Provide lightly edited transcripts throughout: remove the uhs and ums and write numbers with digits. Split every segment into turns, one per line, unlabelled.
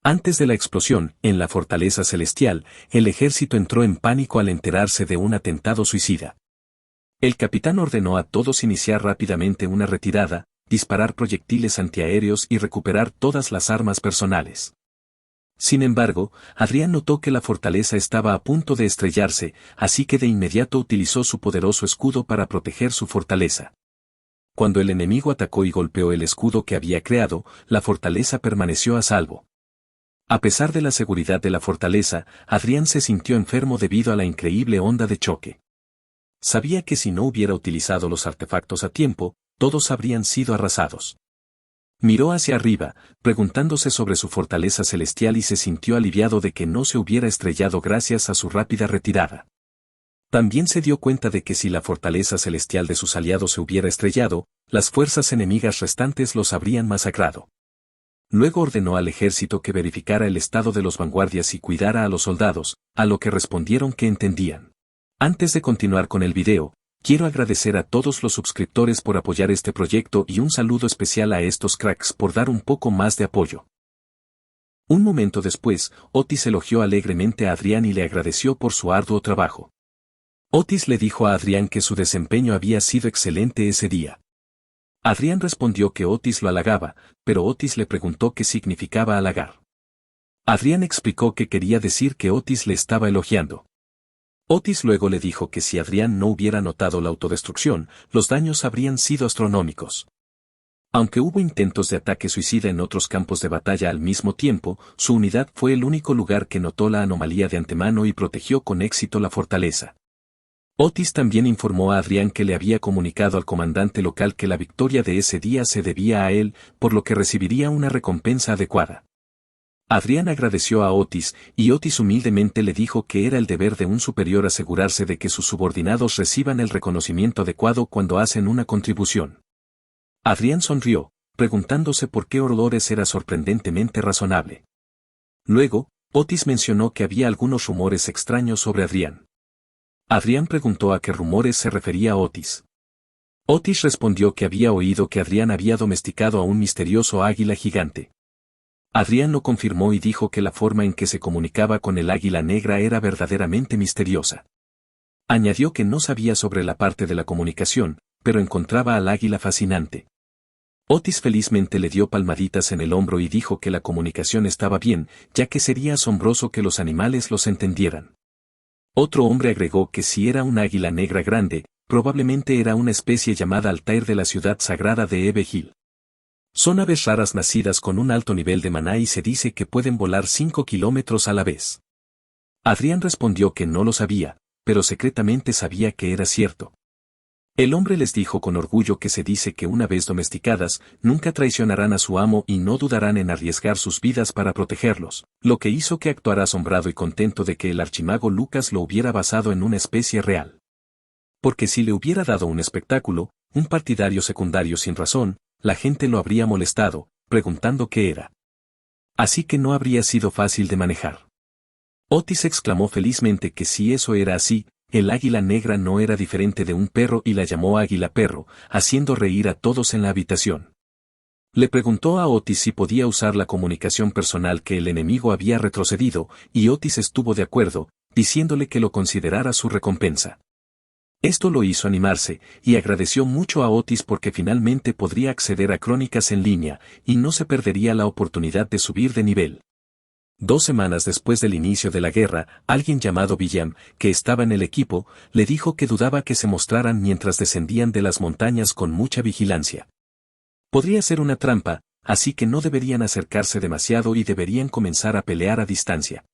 Antes de la explosión, en la fortaleza celestial, el ejército entró en pánico al enterarse de un atentado suicida. El capitán ordenó a todos iniciar rápidamente una retirada, disparar proyectiles antiaéreos y recuperar todas las armas personales. Sin embargo, Adrián notó que la fortaleza estaba a punto de estrellarse, así que de inmediato utilizó su poderoso escudo para proteger su fortaleza. Cuando el enemigo atacó y golpeó el escudo que había creado, la fortaleza permaneció a salvo. A pesar de la seguridad de la fortaleza, Adrián se sintió enfermo debido a la increíble onda de choque. Sabía que si no hubiera utilizado los artefactos a tiempo, todos habrían sido arrasados. Miró hacia arriba, preguntándose sobre su fortaleza celestial y se sintió aliviado de que no se hubiera estrellado gracias a su rápida retirada. También se dio cuenta de que si la fortaleza celestial de sus aliados se hubiera estrellado, las fuerzas enemigas restantes los habrían masacrado. Luego ordenó al ejército que verificara el estado de los vanguardias y cuidara a los soldados, a lo que respondieron que entendían. Antes de continuar con el video, quiero agradecer a todos los suscriptores por apoyar este proyecto y un saludo especial a estos cracks por dar un poco más de apoyo. Un momento después, Otis elogió alegremente a Adrián y le agradeció por su arduo trabajo. Otis le dijo a Adrián que su desempeño había sido excelente ese día. Adrián respondió que Otis lo halagaba, pero Otis le preguntó qué significaba halagar. Adrián explicó que quería decir que Otis le estaba elogiando. Otis luego le dijo que si Adrián no hubiera notado la autodestrucción, los daños habrían sido astronómicos. Aunque hubo intentos de ataque suicida en otros campos de batalla al mismo tiempo, su unidad fue el único lugar que notó la anomalía de antemano y protegió con éxito la fortaleza. Otis también informó a Adrián que le había comunicado al comandante local que la victoria de ese día se debía a él, por lo que recibiría una recompensa adecuada. Adrián agradeció a Otis, y Otis humildemente le dijo que era el deber de un superior asegurarse de que sus subordinados reciban el reconocimiento adecuado cuando hacen una contribución. Adrián sonrió, preguntándose por qué Dolores era sorprendentemente razonable. Luego, Otis mencionó que había algunos rumores extraños sobre Adrián. Adrián preguntó a qué rumores se refería Otis. Otis respondió que había oído que Adrián había domesticado a un misterioso águila gigante. Adrián lo confirmó y dijo que la forma en que se comunicaba con el águila negra era verdaderamente misteriosa. Añadió que no sabía sobre la parte de la comunicación, pero encontraba al águila fascinante. Otis felizmente le dio palmaditas en el hombro y dijo que la comunicación estaba bien, ya que sería asombroso que los animales los entendieran. Otro hombre agregó que si era un águila negra grande, probablemente era una especie llamada Altair de la ciudad sagrada de Ebehil. Son aves raras nacidas con un alto nivel de maná y se dice que pueden volar 5 kilómetros a la vez. Adrián respondió que no lo sabía, pero secretamente sabía que era cierto. El hombre les dijo con orgullo que se dice que una vez domesticadas, nunca traicionarán a su amo y no dudarán en arriesgar sus vidas para protegerlos, lo que hizo que actuara asombrado y contento de que el archimago Lucas lo hubiera basado en una especie real. Porque si le hubiera dado un espectáculo, un partidario secundario sin razón, la gente lo habría molestado, preguntando qué era. Así que no habría sido fácil de manejar. Otis exclamó felizmente que si eso era así, el águila negra no era diferente de un perro y la llamó águila perro, haciendo reír a todos en la habitación. Le preguntó a Otis si podía usar la comunicación personal que el enemigo había retrocedido, y Otis estuvo de acuerdo, diciéndole que lo considerara su recompensa. Esto lo hizo animarse, y agradeció mucho a Otis porque finalmente podría acceder a crónicas en línea, y no se perdería la oportunidad de subir de nivel. 2 semanas después del inicio de la guerra, alguien llamado William, que estaba en el equipo, le dijo que dudaba que se mostraran mientras descendían de las montañas con mucha vigilancia. Podría ser una trampa, así que no deberían acercarse demasiado y deberían comenzar a pelear a distancia.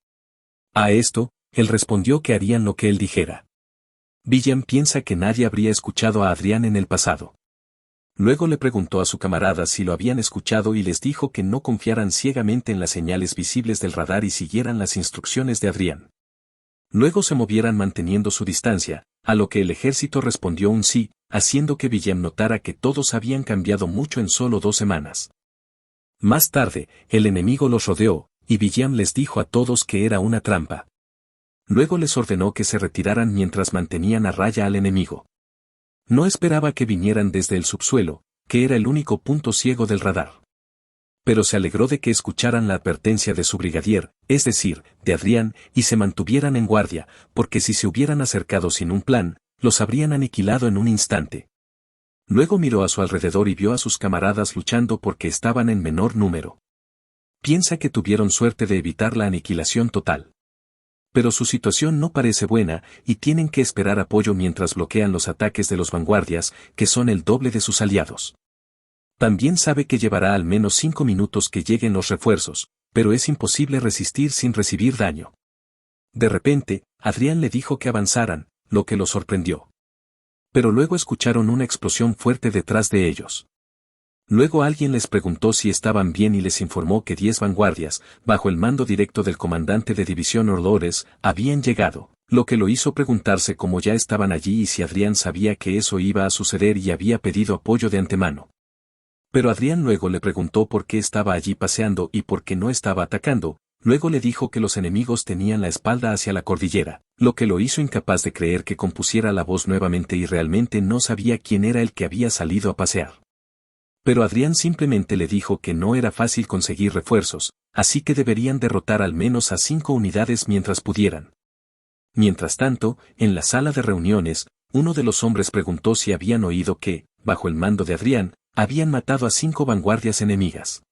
A esto, él respondió que harían lo que él dijera. William piensa que nadie habría escuchado a Adrián en el pasado. Luego le preguntó a su camarada si lo habían escuchado y les dijo que no confiaran ciegamente en las señales visibles del radar y siguieran las instrucciones de Adrián. Luego se movieran manteniendo su distancia, a lo que el ejército respondió un sí, haciendo que William notara que todos habían cambiado mucho en solo 2 semanas. Más tarde, el enemigo los rodeó, y William les dijo a todos que era una trampa. Luego les ordenó que se retiraran mientras mantenían a raya al enemigo. No esperaba que vinieran desde el subsuelo, que era el único punto ciego del radar. pero se alegró de que escucharan la advertencia de su brigadier, es decir, de Adrián, y se mantuvieran en guardia, porque si se hubieran acercado sin un plan, los habrían aniquilado en un instante. Luego miró a su alrededor y vio a sus camaradas luchando porque estaban en menor número. Piensa que tuvieron suerte de evitar la aniquilación total. Pero su situación no parece buena, y tienen que esperar apoyo mientras bloquean los ataques de los vanguardias, que son el doble de sus aliados. También sabe que llevará al menos 5 minutos que lleguen los refuerzos, pero es imposible resistir sin recibir daño. De repente, Adrián le dijo que avanzaran, lo que los sorprendió. Pero luego escucharon una explosión fuerte detrás de ellos. Luego alguien les preguntó si estaban bien y les informó que 10 vanguardias, bajo el mando directo del comandante de división Orlores, habían llegado, lo que lo hizo preguntarse cómo ya estaban allí y si Adrián sabía que eso iba a suceder y había pedido apoyo de antemano. Pero Adrián luego le preguntó por qué estaba allí paseando y por qué no estaba atacando, luego le dijo que los enemigos tenían la espalda hacia la cordillera, lo que lo hizo incapaz de creer que compusiera la voz nuevamente y realmente no sabía quién era el que había salido a pasear. Pero Adrián simplemente le dijo que no era fácil conseguir refuerzos, así que deberían derrotar al menos a 5 unidades mientras pudieran. Mientras tanto, en la sala de reuniones, uno de los hombres preguntó si habían oído que, bajo el mando de Adrián, habían matado a 5 vanguardias enemigas.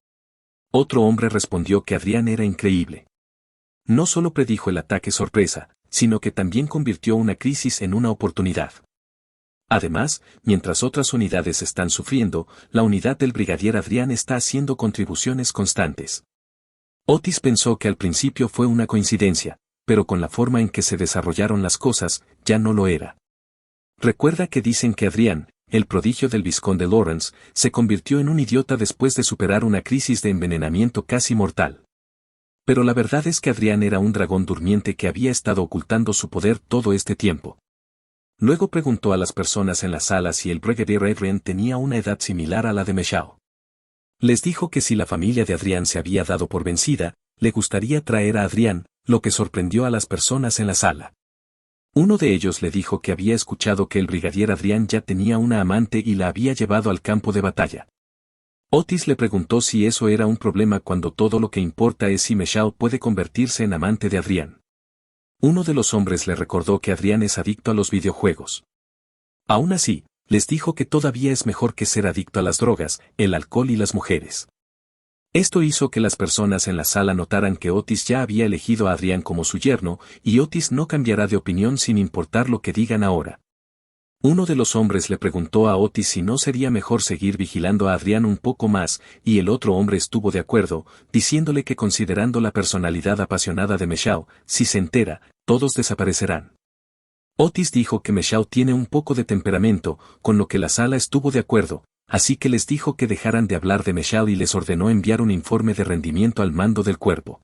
Otro hombre respondió que Adrián era increíble. No solo predijo el ataque sorpresa, sino que también convirtió una crisis en una oportunidad. Además, mientras otras unidades están sufriendo, la unidad del brigadier Adrián está haciendo contribuciones constantes. Otis pensó que al principio fue una coincidencia, pero con la forma en que se desarrollaron las cosas, ya no lo era. Recuerda que dicen que Adrián, el prodigio del vizconde Lawrence, se convirtió en un idiota después de superar una crisis de envenenamiento casi mortal. Pero la verdad es que Adrián era un dragón durmiente que había estado ocultando su poder todo este tiempo. Luego preguntó a las personas en la sala si el brigadier Adrián tenía una edad similar a la de Meshao. Les dijo que si la familia de Adrián se había dado por vencida, le gustaría traer a Adrián, lo que sorprendió a las personas en la sala. Uno de ellos le dijo que había escuchado que el brigadier Adrián ya tenía una amante y la había llevado al campo de batalla. Otis le preguntó si eso era un problema cuando todo lo que importa es si Meshao puede convertirse en amante de Adrián. Uno de los hombres le recordó que Adrián es adicto a los videojuegos. Aún así, les dijo que todavía es mejor que ser adicto a las drogas, el alcohol y las mujeres. Esto hizo que las personas en la sala notaran que Otis ya había elegido a Adrián como su yerno, y Otis no cambiará de opinión sin importar lo que digan ahora. Uno de los hombres le preguntó a Otis si no sería mejor seguir vigilando a Adrián un poco más, y el otro hombre estuvo de acuerdo, diciéndole que considerando la personalidad apasionada de Meshao, si se entera, todos desaparecerán. Otis dijo que Meshao tiene un poco de temperamento, con lo que la sala estuvo de acuerdo, así que les dijo que dejaran de hablar de Meshao y les ordenó enviar un informe de rendimiento al mando del cuerpo.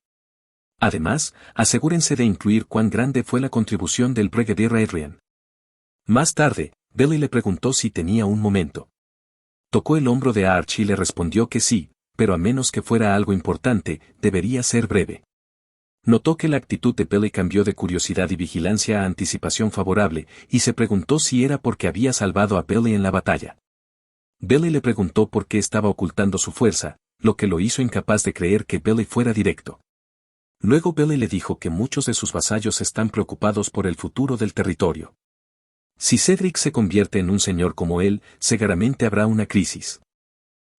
Además, asegúrense de incluir cuán grande fue la contribución del brigadier Adrián. Más tarde, Billy le preguntó si tenía un momento. Tocó el hombro de Arch y le respondió que sí, pero a menos que fuera algo importante, debería ser breve. Notó que la actitud de Billy cambió de curiosidad y vigilancia a anticipación favorable, y se preguntó si era porque había salvado a Billy en la batalla. Billy le preguntó por qué estaba ocultando su fuerza, lo que lo hizo incapaz de creer que Billy fuera directo. Luego Billy le dijo que muchos de sus vasallos están preocupados por el futuro del territorio. Si Cedric se convierte en un señor como él, seguramente habrá una crisis.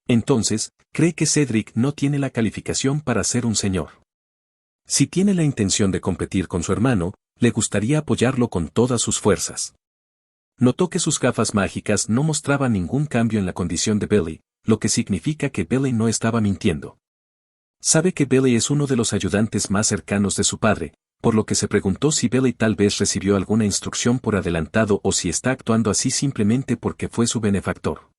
Entonces, cree que Cedric no tiene la calificación para ser un señor. Si tiene la intención de competir con su hermano, le gustaría apoyarlo con todas sus fuerzas. Notó que sus gafas mágicas no mostraban ningún cambio en la condición de Billy, lo que significa que Billy no estaba mintiendo. Sabe que Billy es uno de los ayudantes más cercanos de su padre, por lo que se preguntó si Billy tal vez recibió alguna instrucción por adelantado o si está actuando así simplemente porque fue su benefactor.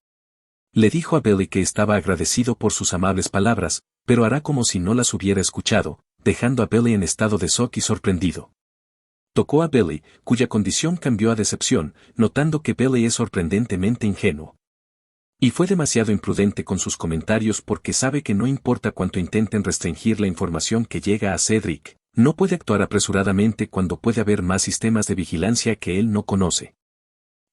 Le dijo a Billy que estaba agradecido por sus amables palabras, pero hará como si no las hubiera escuchado, dejando a Billy en estado de shock y sorprendido. Tocó a Billy, cuya condición cambió a decepción, notando que Billy es sorprendentemente ingenuo. Y fue demasiado imprudente con sus comentarios porque sabe que no importa cuánto intenten restringir la información que llega a Cedric, no puede actuar apresuradamente cuando puede haber más sistemas de vigilancia que él no conoce.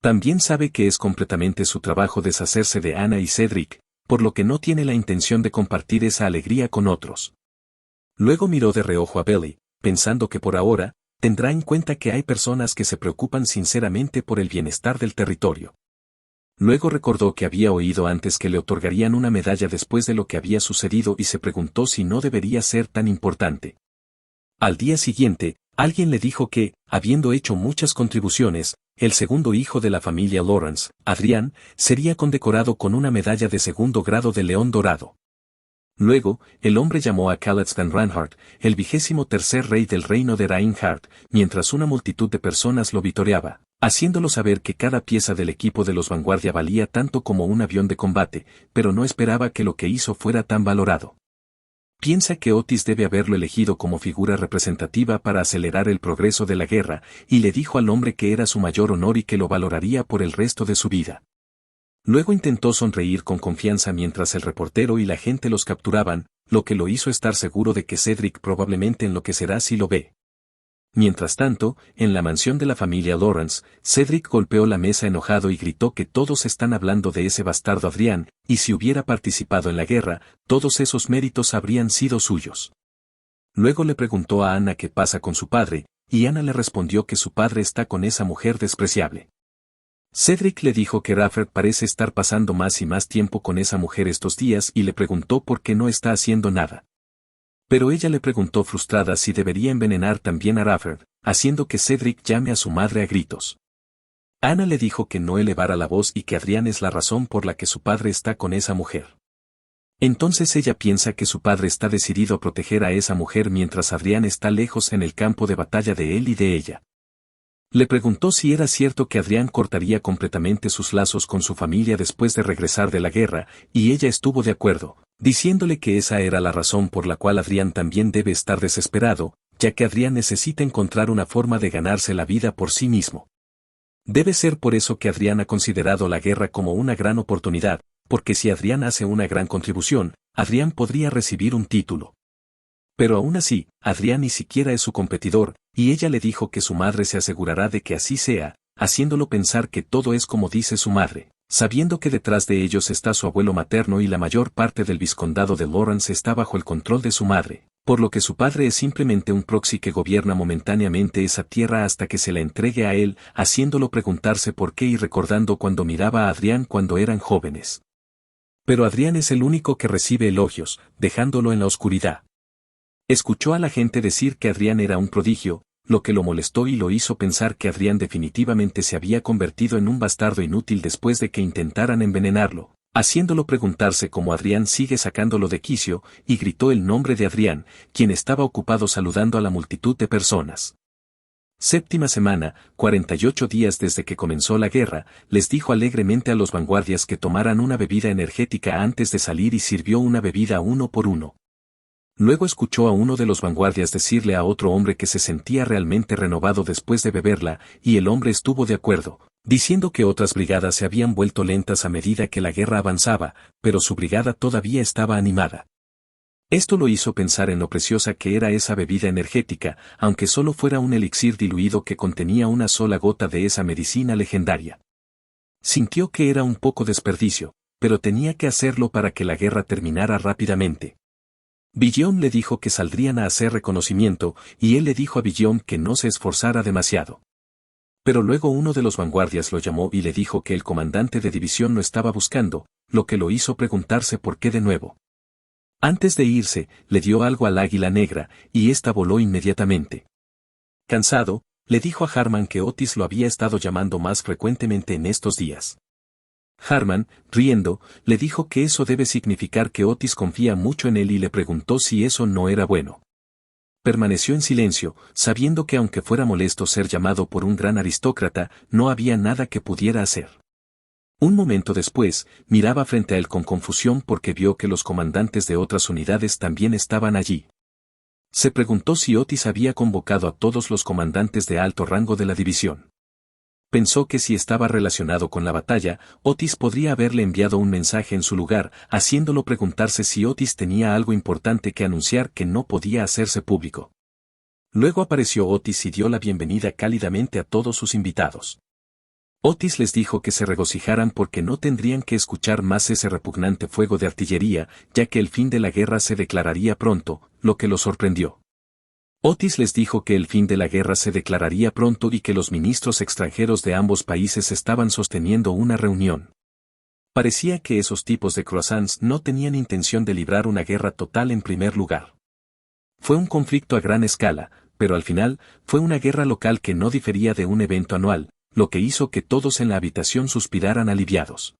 También sabe que es completamente su trabajo deshacerse de Anna y Cedric, por lo que no tiene la intención de compartir esa alegría con otros. Luego miró de reojo a Belly, pensando que por ahora, tendrá en cuenta que hay personas que se preocupan sinceramente por el bienestar del territorio. Luego recordó que había oído antes que le otorgarían una medalla después de lo que había sucedido y se preguntó si no debería ser tan importante. Al día siguiente, alguien le dijo que, habiendo hecho muchas contribuciones, el segundo hijo de la familia Lawrence, Adrián, sería condecorado con una medalla de segundo grado de León Dorado. Luego, el hombre llamó a Calex Van Ranhart, el 23º rey del reino de Reinhardt, mientras una multitud de personas lo vitoreaba, haciéndolo saber que cada pieza del equipo de los vanguardia valía tanto como un avión de combate, pero no esperaba que lo que hizo fuera tan valorado. Piensa que Otis debe haberlo elegido como figura representativa para acelerar el progreso de la guerra, y le dijo al hombre que era su mayor honor y que lo valoraría por el resto de su vida. Luego intentó sonreír con confianza mientras el reportero y la gente los capturaban, lo que lo hizo estar seguro de que Cedric probablemente enloquecerá si lo ve. Mientras tanto, en la mansión de la familia Lawrence, Cedric golpeó la mesa enojado y gritó que todos están hablando de ese bastardo Adrián, y si hubiera participado en la guerra, todos esos méritos habrían sido suyos. Luego le preguntó a Anna qué pasa con su padre, y Anna le respondió que su padre está con esa mujer despreciable. Cedric le dijo que Rafford parece estar pasando más y más tiempo con esa mujer estos días y le preguntó por qué no está haciendo nada. Pero ella le preguntó frustrada si debería envenenar también a Rafford, haciendo que Cedric llame a su madre a gritos. Anna le dijo que no elevara la voz y que Adrián es la razón por la que su padre está con esa mujer. Entonces ella piensa que su padre está decidido a proteger a esa mujer mientras Adrián está lejos en el campo de batalla de él y de ella. Le preguntó si era cierto que Adrián cortaría completamente sus lazos con su familia después de regresar de la guerra, y ella estuvo de acuerdo, diciéndole que esa era la razón por la cual Adrián también debe estar desesperado, ya que Adrián necesita encontrar una forma de ganarse la vida por sí mismo. Debe ser por eso que Adrián ha considerado la guerra como una gran oportunidad, porque si Adrián hace una gran contribución, Adrián podría recibir un título. Pero aún así, Adrián ni siquiera es su competidor, y ella le dijo que su madre se asegurará de que así sea, haciéndolo pensar que todo es como dice su madre, sabiendo que detrás de ellos está su abuelo materno y la mayor parte del vizcondado de Lawrence está bajo el control de su madre, por lo que su padre es simplemente un proxy que gobierna momentáneamente esa tierra hasta que se la entregue a él, haciéndolo preguntarse por qué y recordando cuando miraba a Adrián cuando eran jóvenes. Pero Adrián es el único que recibe elogios, dejándolo en la oscuridad. Escuchó a la gente decir que Adrián era un prodigio, lo que lo molestó y lo hizo pensar que Adrián definitivamente se había convertido en un bastardo inútil después de que intentaran envenenarlo, haciéndolo preguntarse cómo Adrián sigue sacándolo de quicio, y gritó el nombre de Adrián, quien estaba ocupado saludando a la multitud de personas. Séptima semana, 48 días desde que comenzó la guerra, les dijo alegremente a los vanguardias que tomaran una bebida energética antes de salir y sirvió una bebida uno por uno. Luego escuchó a uno de los vanguardias decirle a otro hombre que se sentía realmente renovado después de beberla, y el hombre estuvo de acuerdo, diciendo que otras brigadas se habían vuelto lentas a medida que la guerra avanzaba, pero su brigada todavía estaba animada. Esto lo hizo pensar en lo preciosa que era esa bebida energética, aunque solo fuera un elixir diluido que contenía una sola gota de esa medicina legendaria. Sintió que era un poco desperdicio, pero tenía que hacerlo para que la guerra terminara rápidamente. Billon le dijo que saldrían a hacer reconocimiento, y él le dijo a Billon que no se esforzara demasiado. Pero luego uno de los vanguardias lo llamó y le dijo que el comandante de división no estaba buscando, lo que lo hizo preguntarse por qué de nuevo. Antes de irse, le dio algo al águila negra, y ésta voló inmediatamente. Cansado, le dijo a Harman que Otis lo había estado llamando más frecuentemente en estos días. Harman, riendo, le dijo que eso debe significar que Otis confía mucho en él y le preguntó si eso no era bueno. Permaneció en silencio, sabiendo que aunque fuera molesto ser llamado por un gran aristócrata, no había nada que pudiera hacer. Un momento después, miraba frente a él con confusión porque vio que los comandantes de otras unidades también estaban allí. Se preguntó si Otis había convocado a todos los comandantes de alto rango de la división. Pensó que si estaba relacionado con la batalla, Otis podría haberle enviado un mensaje en su lugar, haciéndolo preguntarse si Otis tenía algo importante que anunciar que no podía hacerse público. Luego apareció Otis y dio la bienvenida cálidamente a todos sus invitados. Otis les dijo que se regocijaran porque no tendrían que escuchar más ese repugnante fuego de artillería, ya que el fin de la guerra se declararía pronto, lo que los sorprendió. Otis les dijo que el fin de la guerra se declararía pronto y que los ministros extranjeros de ambos países estaban sosteniendo una reunión. Parecía que esos tipos de croissants no tenían intención de librar una guerra total en primer lugar. Fue un conflicto a gran escala, pero al final, fue una guerra local que no difería de un evento anual, lo que hizo que todos en la habitación suspiraran aliviados.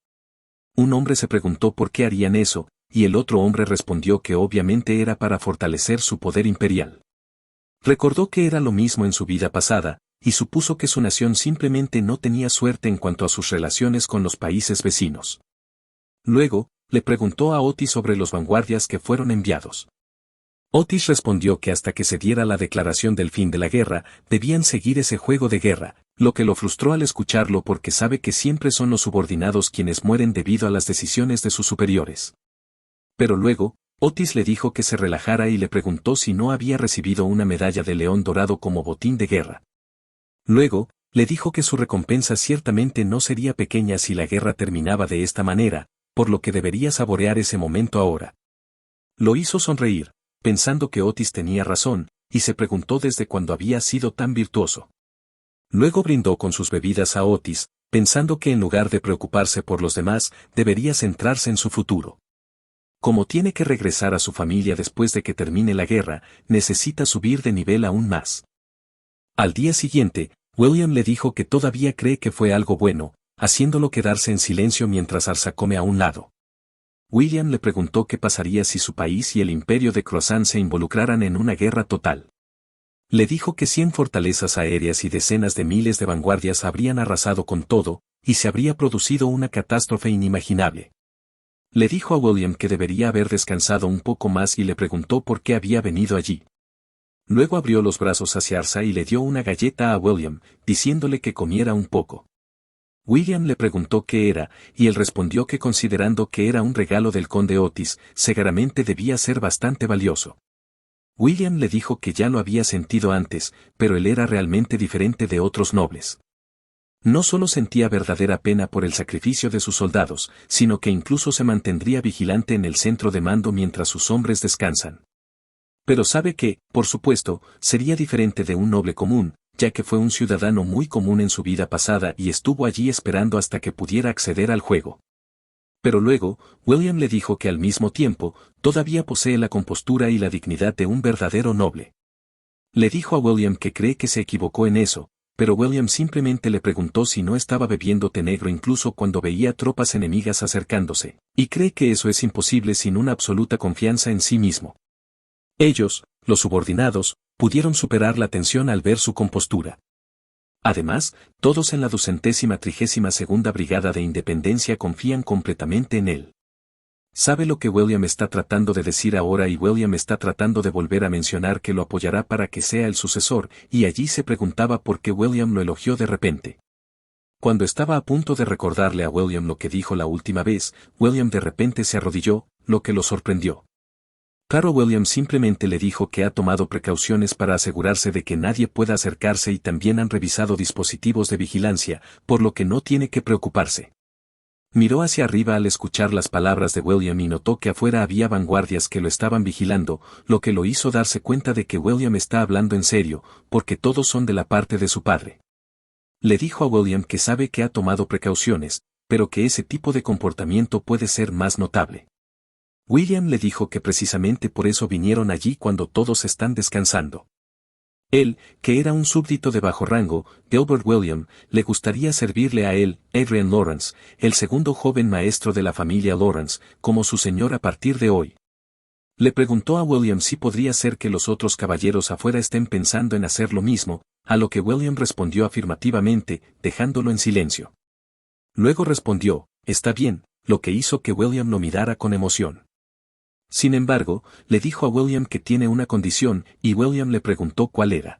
Un hombre se preguntó por qué harían eso, y el otro hombre respondió que obviamente era para fortalecer su poder imperial. Recordó que era lo mismo en su vida pasada, y supuso que su nación simplemente no tenía suerte en cuanto a sus relaciones con los países vecinos. Luego, le preguntó a Otis sobre los vanguardias que fueron enviados. Otis respondió que hasta que se diera la declaración del fin de la guerra, debían seguir ese juego de guerra, lo que lo frustró al escucharlo porque sabe que siempre son los subordinados quienes mueren debido a las decisiones de sus superiores. Pero luego, Otis le dijo que se relajara y le preguntó si no había recibido una medalla de león dorado como botín de guerra. Luego, le dijo que su recompensa ciertamente no sería pequeña si la guerra terminaba de esta manera, por lo que debería saborear ese momento ahora. Lo hizo sonreír, pensando que Otis tenía razón, y se preguntó desde cuándo había sido tan virtuoso. Luego brindó con sus bebidas a Otis, pensando que en lugar de preocuparse por los demás, debería centrarse en su futuro. Como tiene que regresar a su familia después de que termine la guerra, necesita subir de nivel aún más. Al día siguiente, William le dijo que todavía cree que fue algo bueno, haciéndolo quedarse en silencio mientras Arsa come a un lado. William le preguntó qué pasaría si su país y el imperio de Croissant se involucraran en una guerra total. Le dijo que 100 fortalezas aéreas y decenas de miles de vanguardias habrían arrasado con todo, y se habría producido una catástrofe inimaginable. Le dijo a William que debería haber descansado un poco más y le preguntó por qué había venido allí. Luego abrió los brazos hacia Arsa y le dio una galleta a William, diciéndole que comiera un poco. William le preguntó qué era, y él respondió que considerando que era un regalo del conde Otis, seguramente debía ser bastante valioso. William le dijo que ya lo había sentido antes, pero él era realmente diferente de otros nobles. No solo sentía verdadera pena por el sacrificio de sus soldados, sino que incluso se mantendría vigilante en el centro de mando mientras sus hombres descansan. Pero sabe que, por supuesto, sería diferente de un noble común, ya que fue un ciudadano muy común en su vida pasada y estuvo allí esperando hasta que pudiera acceder al juego. Pero luego, William le dijo que al mismo tiempo, todavía posee la compostura y la dignidad de un verdadero noble. Le dijo a William que cree que se equivocó en eso, pero William simplemente le preguntó si no estaba bebiendo té negro incluso cuando veía tropas enemigas acercándose, y cree que eso es imposible sin una absoluta confianza en sí mismo. Ellos, los subordinados, pudieron superar la tensión al ver su compostura. Además, todos en la 232ª Brigada de Independencia confían completamente en él. Sabe lo que William está tratando de decir ahora y William está tratando de volver a mencionar que lo apoyará para que sea el sucesor, y allí se preguntaba por qué William lo elogió de repente. Cuando estaba a punto de recordarle a William lo que dijo la última vez, William de repente se arrodilló, lo que lo sorprendió. Claro, William simplemente le dijo que ha tomado precauciones para asegurarse de que nadie pueda acercarse y también han revisado dispositivos de vigilancia, por lo que no tiene que preocuparse. Miró hacia arriba al escuchar las palabras de William y notó que afuera había vanguardias que lo estaban vigilando, lo que lo hizo darse cuenta de que William está hablando en serio, porque todos son de la parte de su padre. Le dijo a William que sabe que ha tomado precauciones, pero que ese tipo de comportamiento puede ser más notable. William le dijo que precisamente por eso vinieron allí cuando todos están descansando. Él, que era un súbdito de bajo rango, Gilbert William, le gustaría servirle a él, Adrian Lawrence, el segundo joven maestro de la familia Lawrence, como su señor a partir de hoy. Le preguntó a William si podría ser que los otros caballeros afuera estén pensando en hacer lo mismo, a lo que William respondió afirmativamente, dejándolo en silencio. Luego respondió, está bien, lo que hizo que William lo mirara con emoción. Sin embargo, le dijo a William que tiene una condición, y William le preguntó cuál era.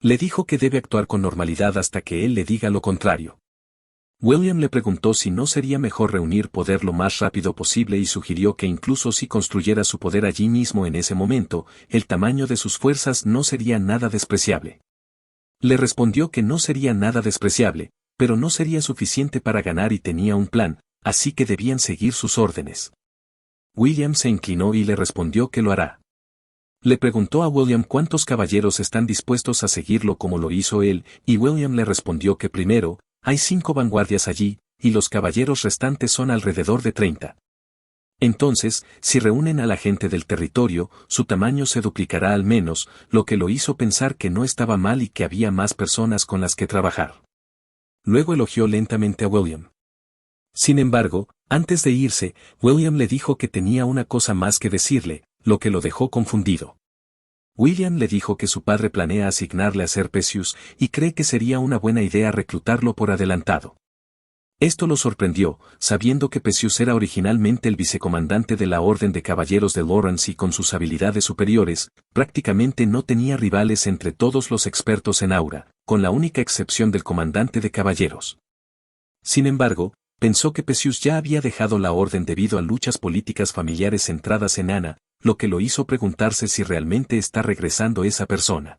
Le dijo que debe actuar con normalidad hasta que él le diga lo contrario. William le preguntó si no sería mejor reunir poder lo más rápido posible y sugirió que incluso si construyera su poder allí mismo en ese momento, el tamaño de sus fuerzas no sería nada despreciable. Le respondió que no sería nada despreciable, pero no sería suficiente para ganar y tenía un plan, así que debían seguir sus órdenes. William se inclinó y le respondió que lo hará. Le preguntó a William cuántos caballeros están dispuestos a seguirlo como lo hizo él, y William le respondió que primero, hay 5 vanguardias allí, y los caballeros restantes son alrededor de 30. Entonces, si reúnen a la gente del territorio, su tamaño se duplicará al menos, lo que lo hizo pensar que no estaba mal y que había más personas con las que trabajar. Luego elogió lentamente a William. Sin embargo, antes de irse, William le dijo que tenía una cosa más que decirle, lo que lo dejó confundido. William le dijo que su padre planea asignarle a ser Perseus y cree que sería una buena idea reclutarlo por adelantado. Esto lo sorprendió, sabiendo que Perseus era originalmente el vicecomandante de la Orden de Caballeros de Lawrence y con sus habilidades superiores, prácticamente no tenía rivales entre todos los expertos en aura, con la única excepción del comandante de caballeros. Sin embargo, pensó que Perseus ya había dejado la orden debido a luchas políticas familiares centradas en Ana, lo que lo hizo preguntarse si realmente está regresando esa persona.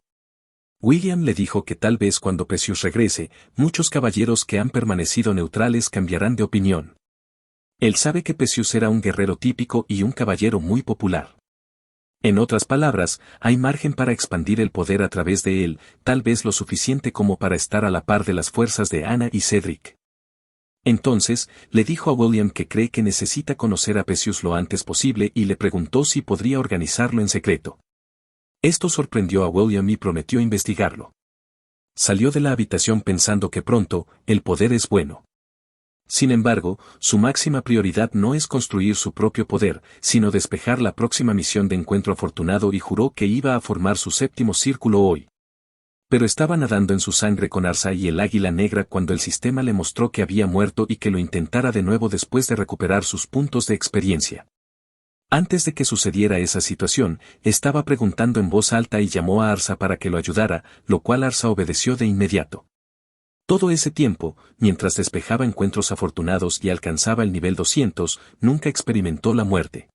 William le dijo que tal vez cuando Perseus regrese, muchos caballeros que han permanecido neutrales cambiarán de opinión. Él sabe que Perseus era un guerrero típico y un caballero muy popular. En otras palabras, hay margen para expandir el poder a través de él, tal vez lo suficiente como para estar a la par de las fuerzas de Ana y Cedric. Entonces, le dijo a William que cree que necesita conocer a Perseus lo antes posible y le preguntó si podría organizarlo en secreto. Esto sorprendió a William y prometió investigarlo. Salió de la habitación pensando que pronto, el poder es bueno. Sin embargo, su máxima prioridad no es construir su propio poder, sino despejar la próxima misión de encuentro afortunado y juró que iba a formar su 7º círculo hoy. Pero estaba nadando en su sangre con Arsa y el águila negra cuando el sistema le mostró que había muerto y que lo intentara de nuevo después de recuperar sus puntos de experiencia. Antes de que sucediera esa situación, estaba preguntando en voz alta y llamó a Arsa para que lo ayudara, lo cual Arsa obedeció de inmediato. Todo ese tiempo, mientras despejaba encuentros afortunados y alcanzaba el nivel 200, nunca experimentó la muerte.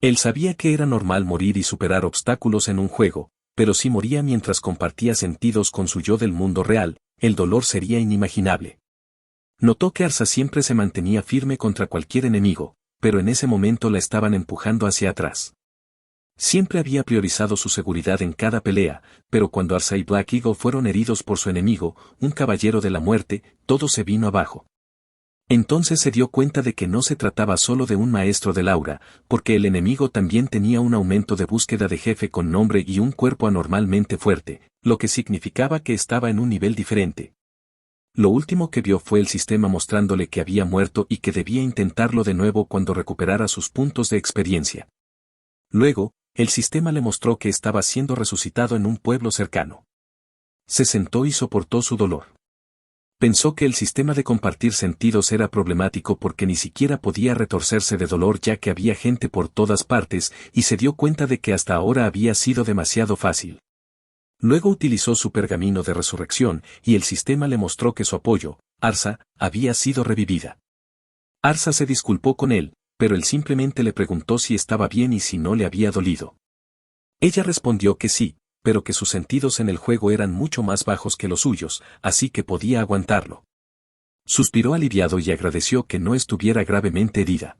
Él sabía que era normal morir y superar obstáculos en un juego, pero si moría mientras compartía sentidos con su yo del mundo real, el dolor sería inimaginable. Notó que Arsa siempre se mantenía firme contra cualquier enemigo, pero en ese momento la estaban empujando hacia atrás. Siempre había priorizado su seguridad en cada pelea, pero cuando Arsa y Black Eagle fueron heridos por su enemigo, un caballero de la muerte, todo se vino abajo. Entonces se dio cuenta de que no se trataba solo de un maestro del aura, porque el enemigo también tenía un aumento de búsqueda de jefe con nombre y un cuerpo anormalmente fuerte, lo que significaba que estaba en un nivel diferente. Lo último que vio fue el sistema mostrándole que había muerto y que debía intentarlo de nuevo cuando recuperara sus puntos de experiencia. Luego, el sistema le mostró que estaba siendo resucitado en un pueblo cercano. Se sentó y soportó su dolor. Pensó que el sistema de compartir sentidos era problemático porque ni siquiera podía retorcerse de dolor ya que había gente por todas partes y se dio cuenta de que hasta ahora había sido demasiado fácil. Luego utilizó su pergamino de resurrección y el sistema le mostró que su apoyo, Arsa, había sido revivida. Arsa se disculpó con él, pero él simplemente le preguntó si estaba bien y si no le había dolido. Ella respondió que sí, pero que sus sentidos en el juego eran mucho más bajos que los suyos, así que podía aguantarlo. Suspiró aliviado y agradeció que no estuviera gravemente herida.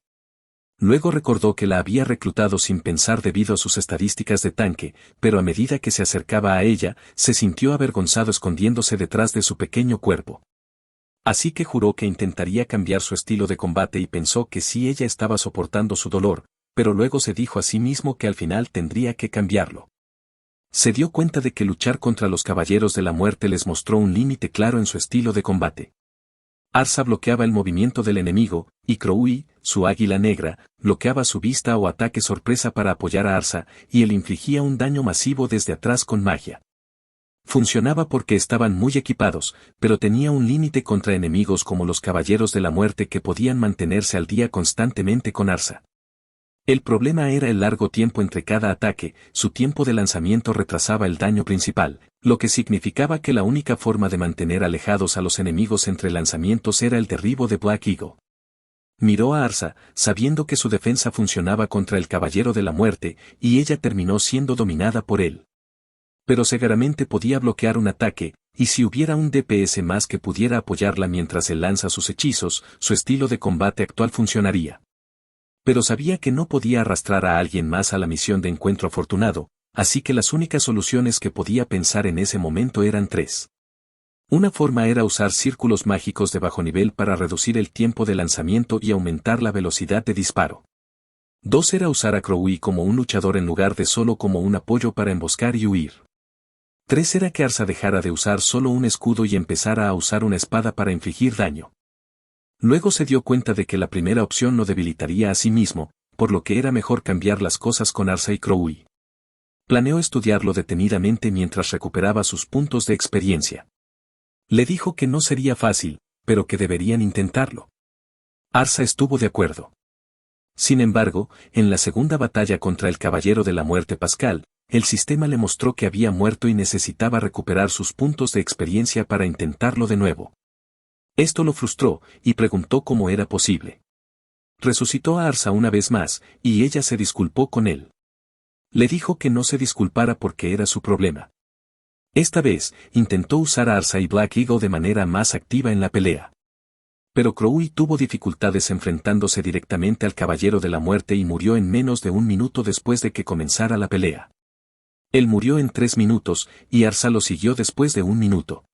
Luego recordó que la había reclutado sin pensar debido a sus estadísticas de tanque, pero a medida que se acercaba a ella, se sintió avergonzado escondiéndose detrás de su pequeño cuerpo. Así que juró que intentaría cambiar su estilo de combate y pensó que sí ella estaba soportando su dolor, pero luego se dijo a sí mismo que al final tendría que cambiarlo. Se dio cuenta de que luchar contra los caballeros de la muerte les mostró un límite claro en su estilo de combate. Arsa bloqueaba el movimiento del enemigo, y Crowley, su águila negra, bloqueaba su vista o ataque sorpresa para apoyar a Arsa, y él infligía un daño masivo desde atrás con magia. Funcionaba porque estaban muy equipados, pero tenía un límite contra enemigos como los caballeros de la muerte que podían mantenerse al día constantemente con Arsa. El problema era el largo tiempo entre cada ataque, su tiempo de lanzamiento retrasaba el daño principal, lo que significaba que la única forma de mantener alejados a los enemigos entre lanzamientos era el derribo de Black Eagle. Miró a Arsa, sabiendo que su defensa funcionaba contra el caballero de la muerte, y ella terminó siendo dominada por él. Pero seguramente podía bloquear un ataque, y si hubiera un DPS más que pudiera apoyarla mientras él lanza sus hechizos, su estilo de combate actual funcionaría. Pero sabía que no podía arrastrar a alguien más a la misión de encuentro afortunado, así que las únicas soluciones que podía pensar en ese momento eran tres. Una forma era usar círculos mágicos de bajo nivel para reducir el tiempo de lanzamiento y aumentar la velocidad de disparo. Dos era usar a Crowley como un luchador en lugar de solo como un apoyo para emboscar y huir. Tres era que Arsa dejara de usar solo un escudo y empezara a usar una espada para infligir daño. Luego se dio cuenta de que la primera opción lo debilitaría a sí mismo, por lo que era mejor cambiar las cosas con Arsa y Crowley. Planeó estudiarlo detenidamente mientras recuperaba sus puntos de experiencia. Le dijo que no sería fácil, pero que deberían intentarlo. Arsa estuvo de acuerdo. Sin embargo, en la segunda batalla contra el Caballero de la Muerte Pascal, el sistema le mostró que había muerto y necesitaba recuperar sus puntos de experiencia para intentarlo de nuevo. Esto lo frustró, y preguntó cómo era posible. Resucitó a Arsa una vez más, y ella se disculpó con él. Le dijo que no se disculpara porque era su problema. Esta vez, intentó usar a Arsa y Black Eagle de manera más activa en la pelea. Pero Crowley tuvo dificultades enfrentándose directamente al Caballero de la Muerte y murió en menos de un minuto después de que comenzara la pelea. Él murió en 3 minutos, y Arsa lo siguió después de 1 minuto.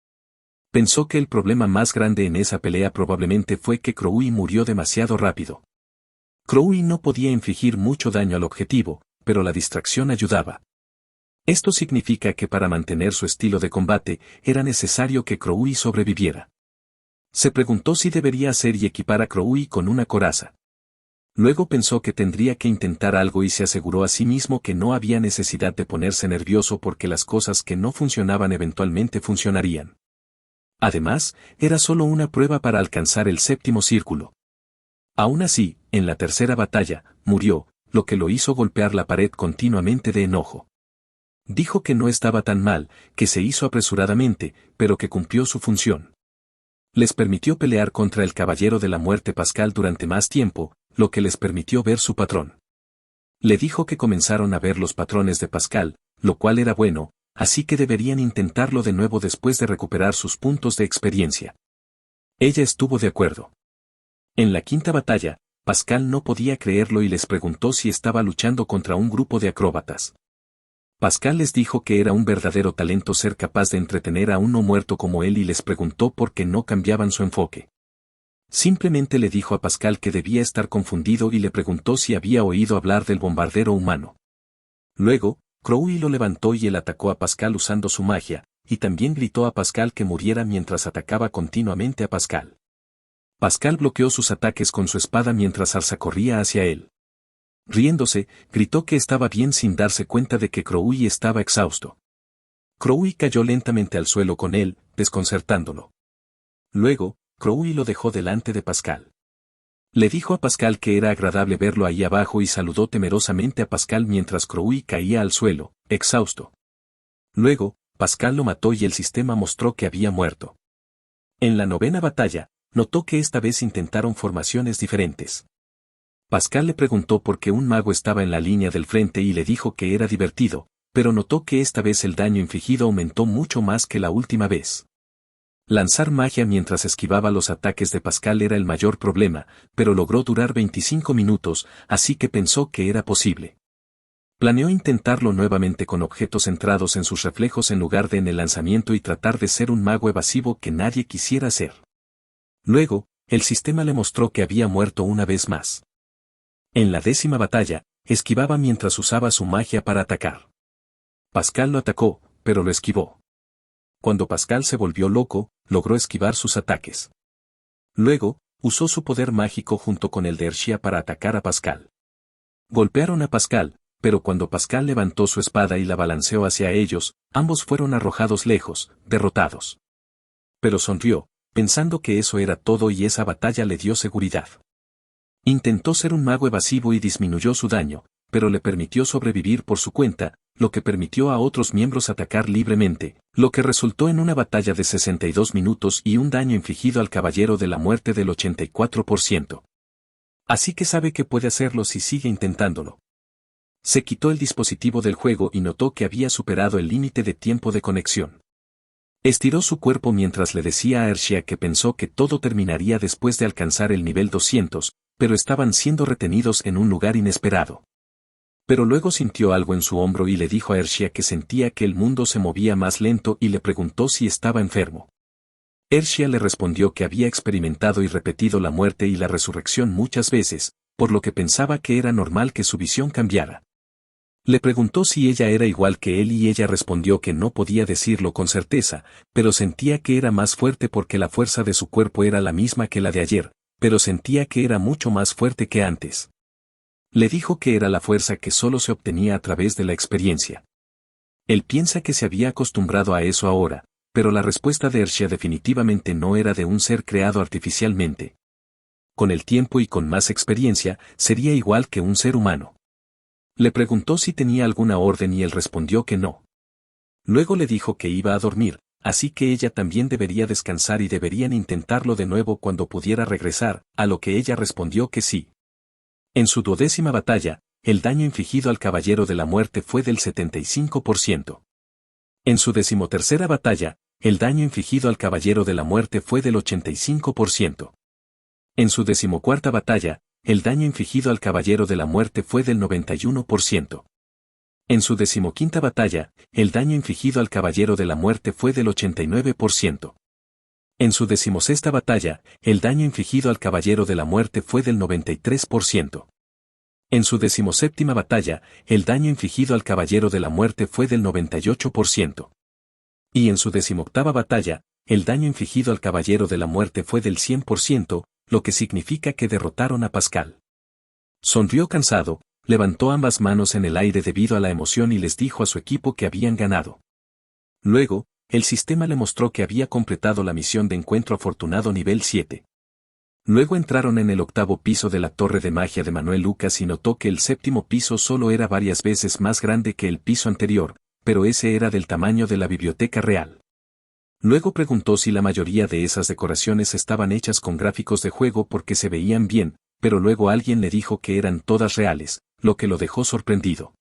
Pensó que el problema más grande en esa pelea probablemente fue que Crowley murió demasiado rápido. Crowley no podía infligir mucho daño al objetivo, pero la distracción ayudaba. Esto significa que para mantener su estilo de combate, era necesario que Crowley sobreviviera. Se preguntó si debería hacer y equipar a Crowley con una coraza. Luego pensó que tendría que intentar algo y se aseguró a sí mismo que no había necesidad de ponerse nervioso porque las cosas que no funcionaban eventualmente funcionarían. Además, era solo una prueba para alcanzar el séptimo círculo. Aún así, en la tercera batalla, murió, lo que lo hizo golpear la pared continuamente de enojo. Dijo que no estaba tan mal, que se hizo apresuradamente, pero que cumplió su función. Les permitió pelear contra el Caballero de la Muerte Pascal durante más tiempo, lo que les permitió ver su patrón. Le dijo que comenzaron a ver los patrones de Pascal, lo cual era bueno, así que deberían intentarlo de nuevo después de recuperar sus puntos de experiencia. Ella estuvo de acuerdo. En la quinta batalla, Pascal no podía creerlo y les preguntó si estaba luchando contra un grupo de acróbatas. Pascal les dijo que era un verdadero talento ser capaz de entretener a un no muerto como él y les preguntó por qué no cambiaban su enfoque. Simplemente le dijo a Pascal que debía estar confundido y le preguntó si había oído hablar del bombardero humano. Luego, Crowley lo levantó y él atacó a Pascal usando su magia, y también gritó a Pascal que muriera mientras atacaba continuamente a Pascal. Pascal bloqueó sus ataques con su espada mientras Arsa corría hacia él. Riéndose, gritó que estaba bien sin darse cuenta de que Crowley estaba exhausto. Crowley cayó lentamente al suelo con él, desconcertándolo. Luego, Crowley lo dejó delante de Pascal. Le dijo a Pascal que era agradable verlo ahí abajo y saludó temerosamente a Pascal mientras Crowley caía al suelo, exhausto. Luego, Pascal lo mató y el sistema mostró que había muerto. En la novena batalla, notó que esta vez intentaron formaciones diferentes. Pascal le preguntó por qué un mago estaba en la línea del frente y le dijo que era divertido, pero notó que esta vez el daño infligido aumentó mucho más que la última vez. Lanzar magia mientras esquivaba los ataques de Pascal era el mayor problema, pero logró durar 25 minutos, así que pensó que era posible. Planeó intentarlo nuevamente con objetos centrados en sus reflejos en lugar de en el lanzamiento y tratar de ser un mago evasivo que nadie quisiera ser. Luego, el sistema le mostró que había muerto una vez más. En la 10ª batalla, esquivaba mientras usaba su magia para atacar. Pascal lo atacó, pero lo esquivó. Cuando Pascal se volvió loco, logró esquivar sus ataques. Luego, usó su poder mágico junto con el de Ershia para atacar a Pascal. Golpearon a Pascal, pero cuando Pascal levantó su espada y la balanceó hacia ellos, ambos fueron arrojados lejos, derrotados. Pero sonrió, pensando que eso era todo y esa batalla le dio seguridad. Intentó ser un mago evasivo y disminuyó su daño, pero le permitió sobrevivir por su cuenta, lo que permitió a otros miembros atacar libremente, lo que resultó en una batalla de 62 minutos y un daño infligido al Caballero de la Muerte del 84%. Así que sabe que puede hacerlo si sigue intentándolo. Se quitó el dispositivo del juego y notó que había superado el límite de tiempo de conexión. Estiró su cuerpo mientras le decía a Hershia que pensó que todo terminaría después de alcanzar el nivel 200, pero estaban siendo retenidos en un lugar inesperado. Pero luego sintió algo en su hombro y le dijo a Hershia que sentía que el mundo se movía más lento y le preguntó si estaba enfermo. Hershia le respondió que había experimentado y repetido la muerte y la resurrección muchas veces, por lo que pensaba que era normal que su visión cambiara. Le preguntó si ella era igual que él y ella respondió que no podía decirlo con certeza, pero sentía que era más fuerte porque la fuerza de su cuerpo era la misma que la de ayer, pero sentía que era mucho más fuerte que antes. Le dijo que era la fuerza que solo se obtenía a través de la experiencia. Él piensa que se había acostumbrado a eso ahora, pero la respuesta de Hershia definitivamente no era de un ser creado artificialmente. Con el tiempo y con más experiencia, sería igual que un ser humano. Le preguntó si tenía alguna orden y él respondió que no. Luego le dijo que iba a dormir, así que ella también debería descansar y deberían intentarlo de nuevo cuando pudiera regresar, a lo que ella respondió que sí. En su 12ª batalla, el daño infligido al Caballero de la Muerte fue del 75%. En su 13ª batalla, el daño infligido al Caballero de la Muerte fue del 85%. En su 14ª batalla, el daño infligido al Caballero de la Muerte fue del 91%. En su 15ª batalla, el daño infligido al Caballero de la Muerte fue del 89%. En su 16ª batalla, el daño infligido al Caballero de la Muerte fue del 93%. En su 17ª batalla, el daño infligido al Caballero de la Muerte fue del 98%. Y en su 18ª batalla, el daño infligido al Caballero de la Muerte fue del 100%, lo que significa que derrotaron a Pascal. Sonrió cansado, levantó ambas manos en el aire debido a la emoción y les dijo a su equipo que habían ganado. Luego, el sistema le mostró que había completado la misión de encuentro afortunado nivel 7. Luego entraron en el 8º piso de la torre de magia de Manuel Lucas y notó que el 7º piso solo era varias veces más grande que el piso anterior, pero ese era del tamaño de la biblioteca real. Luego preguntó si la mayoría de esas decoraciones estaban hechas con gráficos de juego porque se veían bien, pero luego alguien le dijo que eran todas reales, lo que lo dejó sorprendido.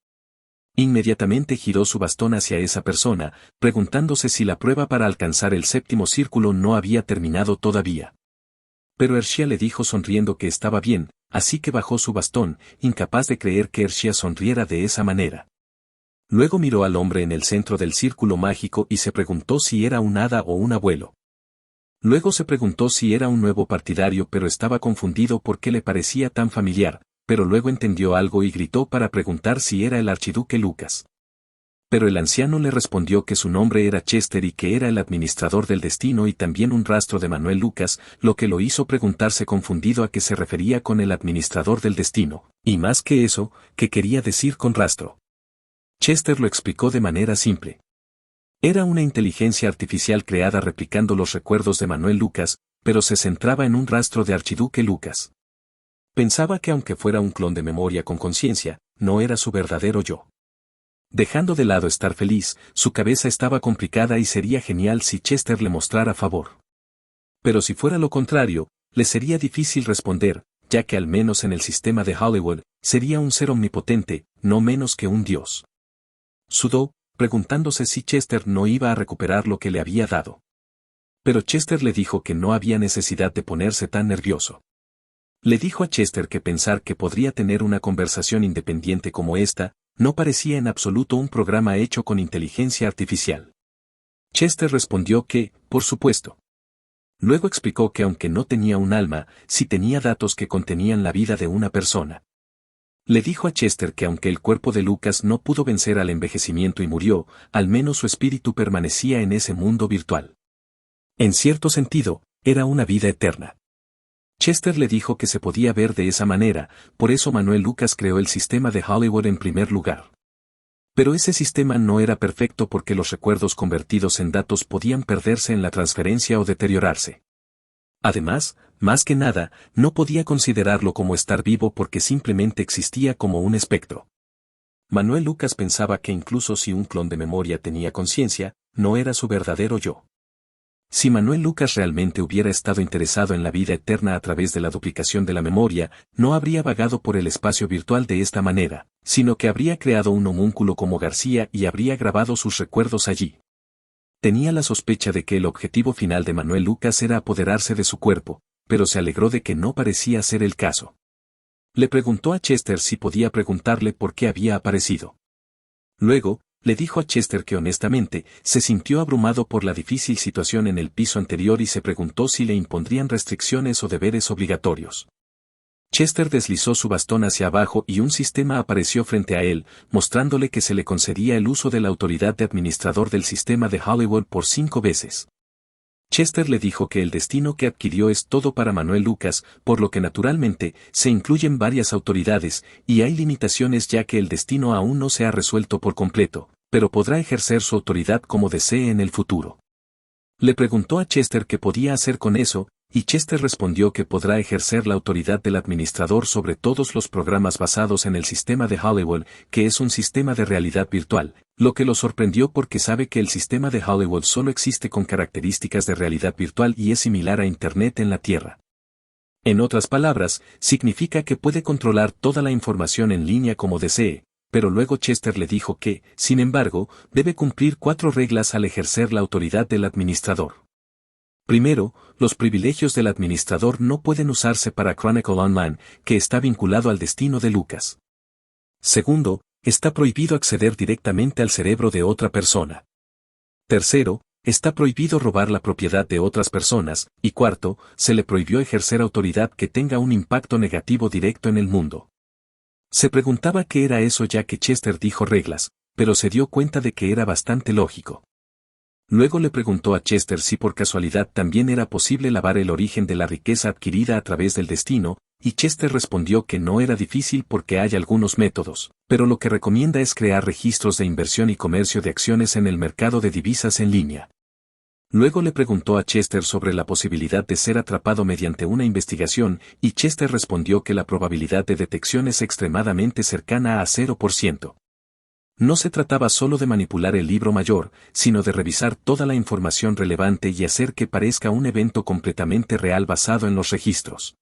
Inmediatamente giró su bastón hacia esa persona, preguntándose si la prueba para alcanzar el 7º círculo no había terminado todavía. Pero Hershia le dijo sonriendo que estaba bien, así que bajó su bastón, incapaz de creer que Hershia sonriera de esa manera. Luego miró al hombre en el centro del círculo mágico y se preguntó si era un hada o un abuelo. Luego se preguntó si era un nuevo partidario pero estaba confundido porque le parecía tan familiar, pero luego entendió algo y gritó para preguntar si era el archiduque Lucas. Pero el anciano le respondió que su nombre era Chester y que era el administrador del destino y también un rastro de Manuel Lucas, lo que lo hizo preguntarse confundido a qué se refería con el administrador del destino, y más que eso, ¿qué quería decir con rastro? Chester lo explicó de manera simple. Era una inteligencia artificial creada replicando los recuerdos de Manuel Lucas, pero se centraba en un rastro de archiduque Lucas. Pensaba que aunque fuera un clon de memoria con conciencia, no era su verdadero yo. Dejando de lado estar feliz, su cabeza estaba complicada y sería genial si Chester le mostrara favor. Pero si fuera lo contrario, le sería difícil responder, ya que al menos en el sistema de Hollywood, sería un ser omnipotente, no menos que un dios. Sudó, preguntándose si Chester no iba a recuperar lo que le había dado. Pero Chester le dijo que no había necesidad de ponerse tan nervioso. Le dijo a Chester que pensar que podría tener una conversación independiente como esta, no parecía en absoluto un programa hecho con inteligencia artificial. Chester respondió que, por supuesto. Luego explicó que aunque no tenía un alma, sí tenía datos que contenían la vida de una persona. Le dijo a Chester que aunque el cuerpo de Lucas no pudo vencer al envejecimiento y murió, al menos su espíritu permanecía en ese mundo virtual. En cierto sentido, era una vida eterna. Chester le dijo que se podía ver de esa manera, por eso Manuel Lucas creó el sistema de Hollywood en primer lugar. Pero ese sistema no era perfecto porque los recuerdos convertidos en datos podían perderse en la transferencia o deteriorarse. Además, más que nada, no podía considerarlo como estar vivo porque simplemente existía como un espectro. Manuel Lucas pensaba que incluso si un clon de memoria tenía conciencia, no era su verdadero yo. Si Manuel Lucas realmente hubiera estado interesado en la vida eterna a través de la duplicación de la memoria, no habría vagado por el espacio virtual de esta manera, sino que habría creado un homúnculo como García y habría grabado sus recuerdos allí. tenía la sospecha de que el objetivo final de Manuel Lucas era apoderarse de su cuerpo, pero se alegró de que no parecía ser el caso. Le preguntó a Chester si podía preguntarle por qué había aparecido. Luego, le dijo a Chester que honestamente, se sintió abrumado por la difícil situación en el piso anterior y se preguntó si le impondrían restricciones o deberes obligatorios. Chester deslizó su bastón hacia abajo y un sistema apareció frente a él, mostrándole que se le concedía el uso de la autoridad de administrador del sistema de Hollywood por 5 veces. Chester le dijo que el destino que adquirió es todo para Manuel Lucas, por lo que naturalmente, se incluyen varias autoridades, y hay limitaciones ya que el destino aún no se ha resuelto por completo, pero podrá ejercer su autoridad como desee en el futuro. Le preguntó a Chester qué podía hacer con eso, y Chester respondió que podrá ejercer la autoridad del administrador sobre todos los programas basados en el sistema de Hollywood, que es un sistema de realidad virtual, lo que lo sorprendió porque sabe que el sistema de Hollywood solo existe con características de realidad virtual y es similar a Internet en la Tierra. En otras palabras, significa que puede controlar toda la información en línea como desee, pero luego Chester le dijo que, sin embargo, debe cumplir 4 reglas al ejercer la autoridad del administrador. Primero, los privilegios del administrador no pueden usarse para Chronicle Online, que está vinculado al destino de Lucas. Segundo, está prohibido acceder directamente al cerebro de otra persona. Tercero, está prohibido robar la propiedad de otras personas, y cuarto, se le prohibió ejercer autoridad que tenga un impacto negativo directo en el mundo. Se preguntaba qué era eso ya que Chester dijo reglas, pero se dio cuenta de que era bastante lógico. Luego le preguntó a Chester si por casualidad también era posible lavar el origen de la riqueza adquirida a través del destino, y Chester respondió que no era difícil porque hay algunos métodos, pero lo que recomienda es crear registros de inversión y comercio de acciones en el mercado de divisas en línea. Luego le preguntó a Chester sobre la posibilidad de ser atrapado mediante una investigación, y Chester respondió que la probabilidad de detección es extremadamente cercana a 0%. No se trataba solo de manipular el libro mayor, sino de revisar toda la información relevante y hacer que parezca un evento completamente real basado en los registros.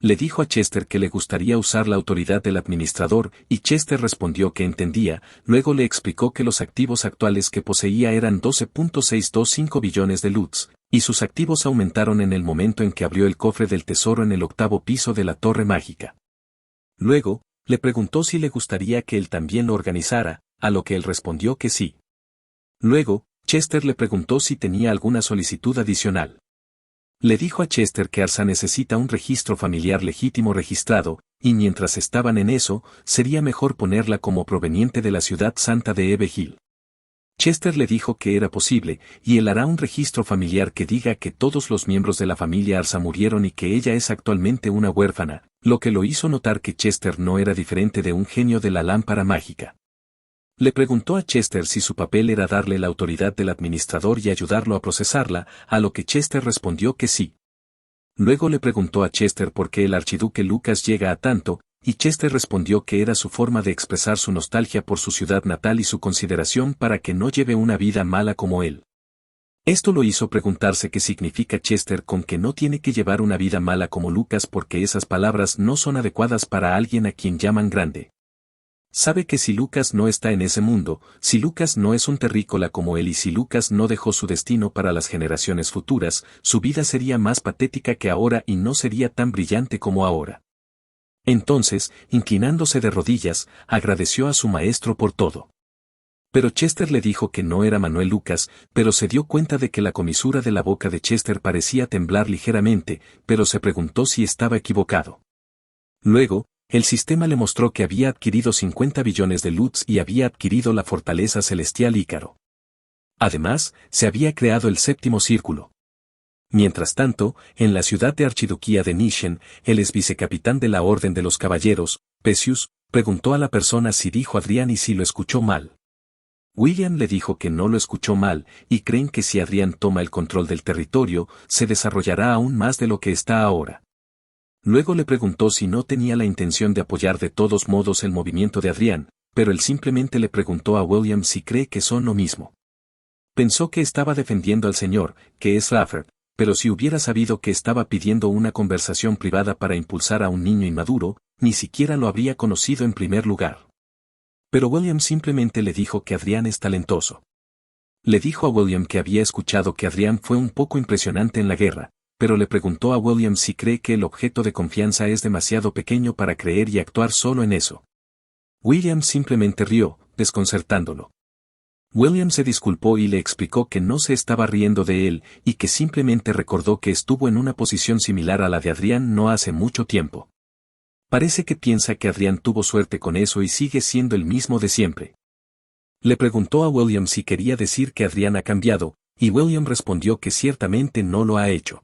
Le dijo a Chester que le gustaría usar la autoridad del administrador, y Chester respondió que entendía. Luego le explicó que los activos actuales que poseía eran 12.625 billones de LUTs, y sus activos aumentaron en el momento en que abrió el cofre del tesoro en el 8º piso de la Torre Mágica. Luego, le preguntó si le gustaría que él también lo organizara, a lo que él respondió que sí. Luego, Chester le preguntó si tenía alguna solicitud adicional. Le dijo a Chester que Arsa necesita un registro familiar legítimo registrado, y mientras estaban en eso, sería mejor ponerla como proveniente de la ciudad santa de Eve Hill. Chester le dijo que era posible, y él hará un registro familiar que diga que todos los miembros de la familia Arsa murieron y que ella es actualmente una huérfana, lo que lo hizo notar que Chester no era diferente de un genio de la lámpara mágica. Le preguntó a Chester si su papel era darle la autoridad del administrador y ayudarlo a procesarla, a lo que Chester respondió que sí. Luego le preguntó a Chester por qué el archiduque Lucas llega a tanto, y Chester respondió que era su forma de expresar su nostalgia por su ciudad natal y su consideración para que no lleve una vida mala como él. Esto lo hizo preguntarse qué significa Chester con que no tiene que llevar una vida mala como Lucas porque esas palabras no son adecuadas para alguien a quien llaman grande. Sabe que si Lucas no está en ese mundo, si Lucas no es un terrícola como él y si Lucas no dejó su destino para las generaciones futuras, su vida sería más patética que ahora y no sería tan brillante como ahora. Entonces, inclinándose de rodillas, agradeció a su maestro por todo. Pero Chester le dijo que no era Manuel Lucas, pero se dio cuenta de que la comisura de la boca de Chester parecía temblar ligeramente, pero se preguntó si estaba equivocado. Luego, el sistema le mostró que había adquirido 50 billones de LUTs y había adquirido la fortaleza celestial Ícaro. Además, se había creado el 7º círculo. Mientras tanto, en la ciudad de Archiduquía de Nishen, el ex vicecapitán de la Orden de los Caballeros, Pesius, preguntó a la persona si dijo Adrián y si lo escuchó mal. William le dijo que no lo escuchó mal, y creen que si Adrián toma el control del territorio, se desarrollará aún más de lo que está ahora. Luego le preguntó si no tenía la intención de apoyar de todos modos el movimiento de Adrián, pero él simplemente le preguntó a William si cree que son lo mismo. Pensó que estaba defendiendo al señor, que es Rafford, pero si hubiera sabido que estaba pidiendo una conversación privada para impulsar a un niño inmaduro, ni siquiera lo habría conocido en primer lugar. Pero William simplemente le dijo que Adrián es talentoso. Le dijo a William que había escuchado que Adrián fue un poco impresionante en la guerra, pero le preguntó a William si cree que el objeto de confianza es demasiado pequeño para creer y actuar solo en eso. William simplemente rió, desconcertándolo. William se disculpó y le explicó que no se estaba riendo de él y que simplemente recordó que estuvo en una posición similar a la de Adrián no hace mucho tiempo. Parece que piensa que Adrián tuvo suerte con eso y sigue siendo el mismo de siempre. Le preguntó a William si quería decir que Adrián ha cambiado, y William respondió que ciertamente no lo ha hecho.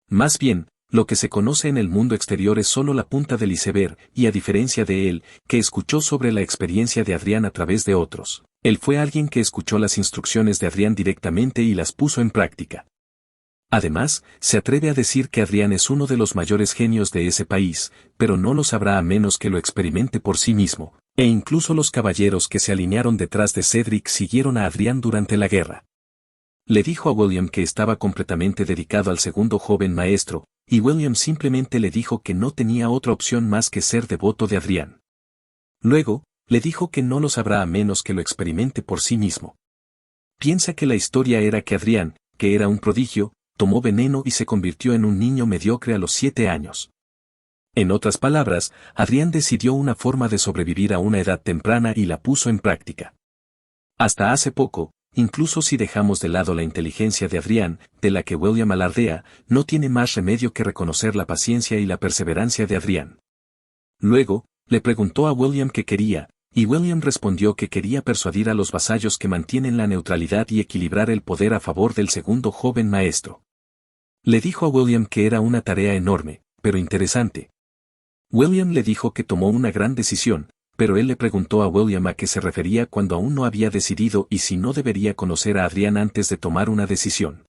Más bien, lo que se conoce en el mundo exterior es solo la punta del iceberg, y a diferencia de él, que escuchó sobre la experiencia de Adrián a través de otros, él fue alguien que escuchó las instrucciones de Adrián directamente y las puso en práctica. Además, se atreve a decir que Adrián es uno de los mayores genios de ese país, pero no lo sabrá a menos que lo experimente por sí mismo, e incluso los caballeros que se alinearon detrás de Cedric siguieron a Adrián durante la guerra. Le dijo a William que estaba completamente dedicado al segundo joven maestro, y William simplemente le dijo que no tenía otra opción más que ser devoto de Adrián. Luego, le dijo que no lo sabrá a menos que lo experimente por sí mismo. Piensa que la historia era que Adrián, que era un prodigio, tomó veneno y se convirtió en un niño mediocre a los 7 años. En otras palabras, Adrián decidió una forma de sobrevivir a una edad temprana y la puso en práctica. Hasta hace poco, incluso si dejamos de lado la inteligencia de Adrián, de la que William alardea, no tiene más remedio que reconocer la paciencia y la perseverancia de Adrián. Luego, le preguntó a William qué quería, y William respondió que quería persuadir a los vasallos que mantienen la neutralidad y equilibrar el poder a favor del segundo joven maestro. Le dijo a William que era una tarea enorme, pero interesante. William le dijo que tomó una gran decisión, pero él le preguntó a William a qué se refería cuando aún no había decidido y si no debería conocer a Adrián antes de tomar una decisión.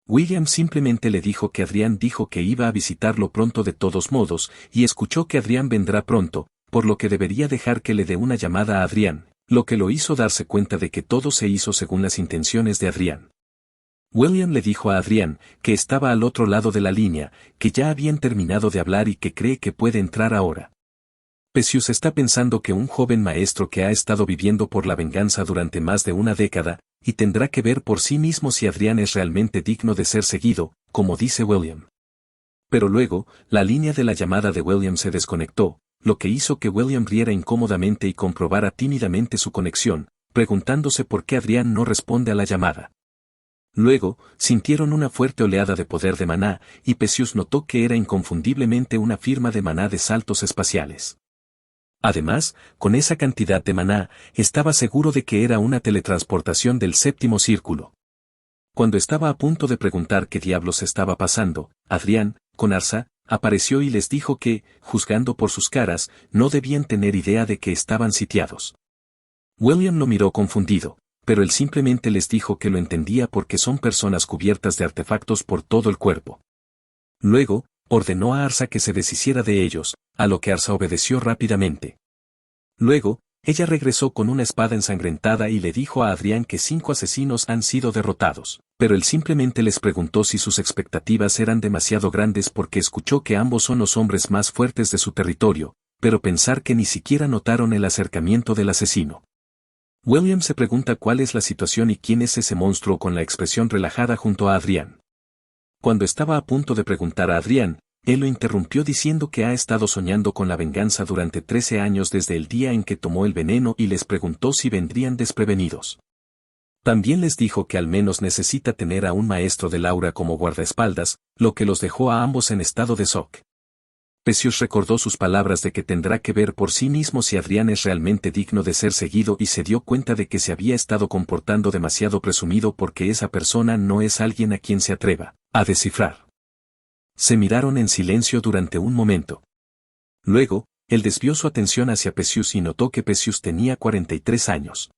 William simplemente le dijo que Adrián dijo que iba a visitarlo pronto de todos modos, y escuchó que Adrián vendrá pronto, por lo que debería dejar que le dé una llamada a Adrián, lo que lo hizo darse cuenta de que todo se hizo según las intenciones de Adrián. William le dijo a Adrián, que estaba al otro lado de la línea, que ya habían terminado de hablar y que cree que puede entrar ahora. Perseus está pensando que un joven maestro que ha estado viviendo por la venganza durante más de una década, y tendrá que ver por sí mismo si Adrián es realmente digno de ser seguido, como dice William. Pero luego, la línea de la llamada de William se desconectó, lo que hizo que William riera incómodamente y comprobara tímidamente su conexión, preguntándose por qué Adrián no responde a la llamada. Luego, sintieron una fuerte oleada de poder de maná, y Perseus notó que era inconfundiblemente una firma de maná de saltos espaciales. Además, con esa cantidad de maná, estaba seguro de que era una teletransportación del séptimo círculo. Cuando estaba a punto de preguntar qué diablos estaba pasando, Adrián, con Arsa, apareció y les dijo que, juzgando por sus caras, no debían tener idea de que estaban sitiados. William lo miró confundido, pero él simplemente les dijo que lo entendía porque son personas cubiertas de artefactos por todo el cuerpo. Luego, ordenó a Arsa que se deshiciera de ellos, a lo que Arsa obedeció rápidamente. Luego, ella regresó con una espada ensangrentada y le dijo a Adrián que 5 asesinos han sido derrotados, pero él simplemente les preguntó si sus expectativas eran demasiado grandes porque escuchó que ambos son los hombres más fuertes de su territorio, pero pensar que ni siquiera notaron el acercamiento del asesino. William se pregunta cuál es la situación y quién es ese monstruo con la expresión relajada junto a Adrián. Cuando estaba a punto de preguntar a Adrián, él lo interrumpió diciendo que ha estado soñando con la venganza durante 13 años desde el día en que tomó el veneno y les preguntó si vendrían desprevenidos. También les dijo que al menos necesita tener a un maestro del aura como guardaespaldas, lo que los dejó a ambos en estado de shock. Perseus recordó sus palabras de que tendrá que ver por sí mismo si Adrián es realmente digno de ser seguido y se dio cuenta de que se había estado comportando demasiado presumido porque esa persona no es alguien a quien se atreva a descifrar. Se miraron en silencio durante un momento. Luego, él desvió su atención hacia Perseus y notó que Perseus tenía 43 años.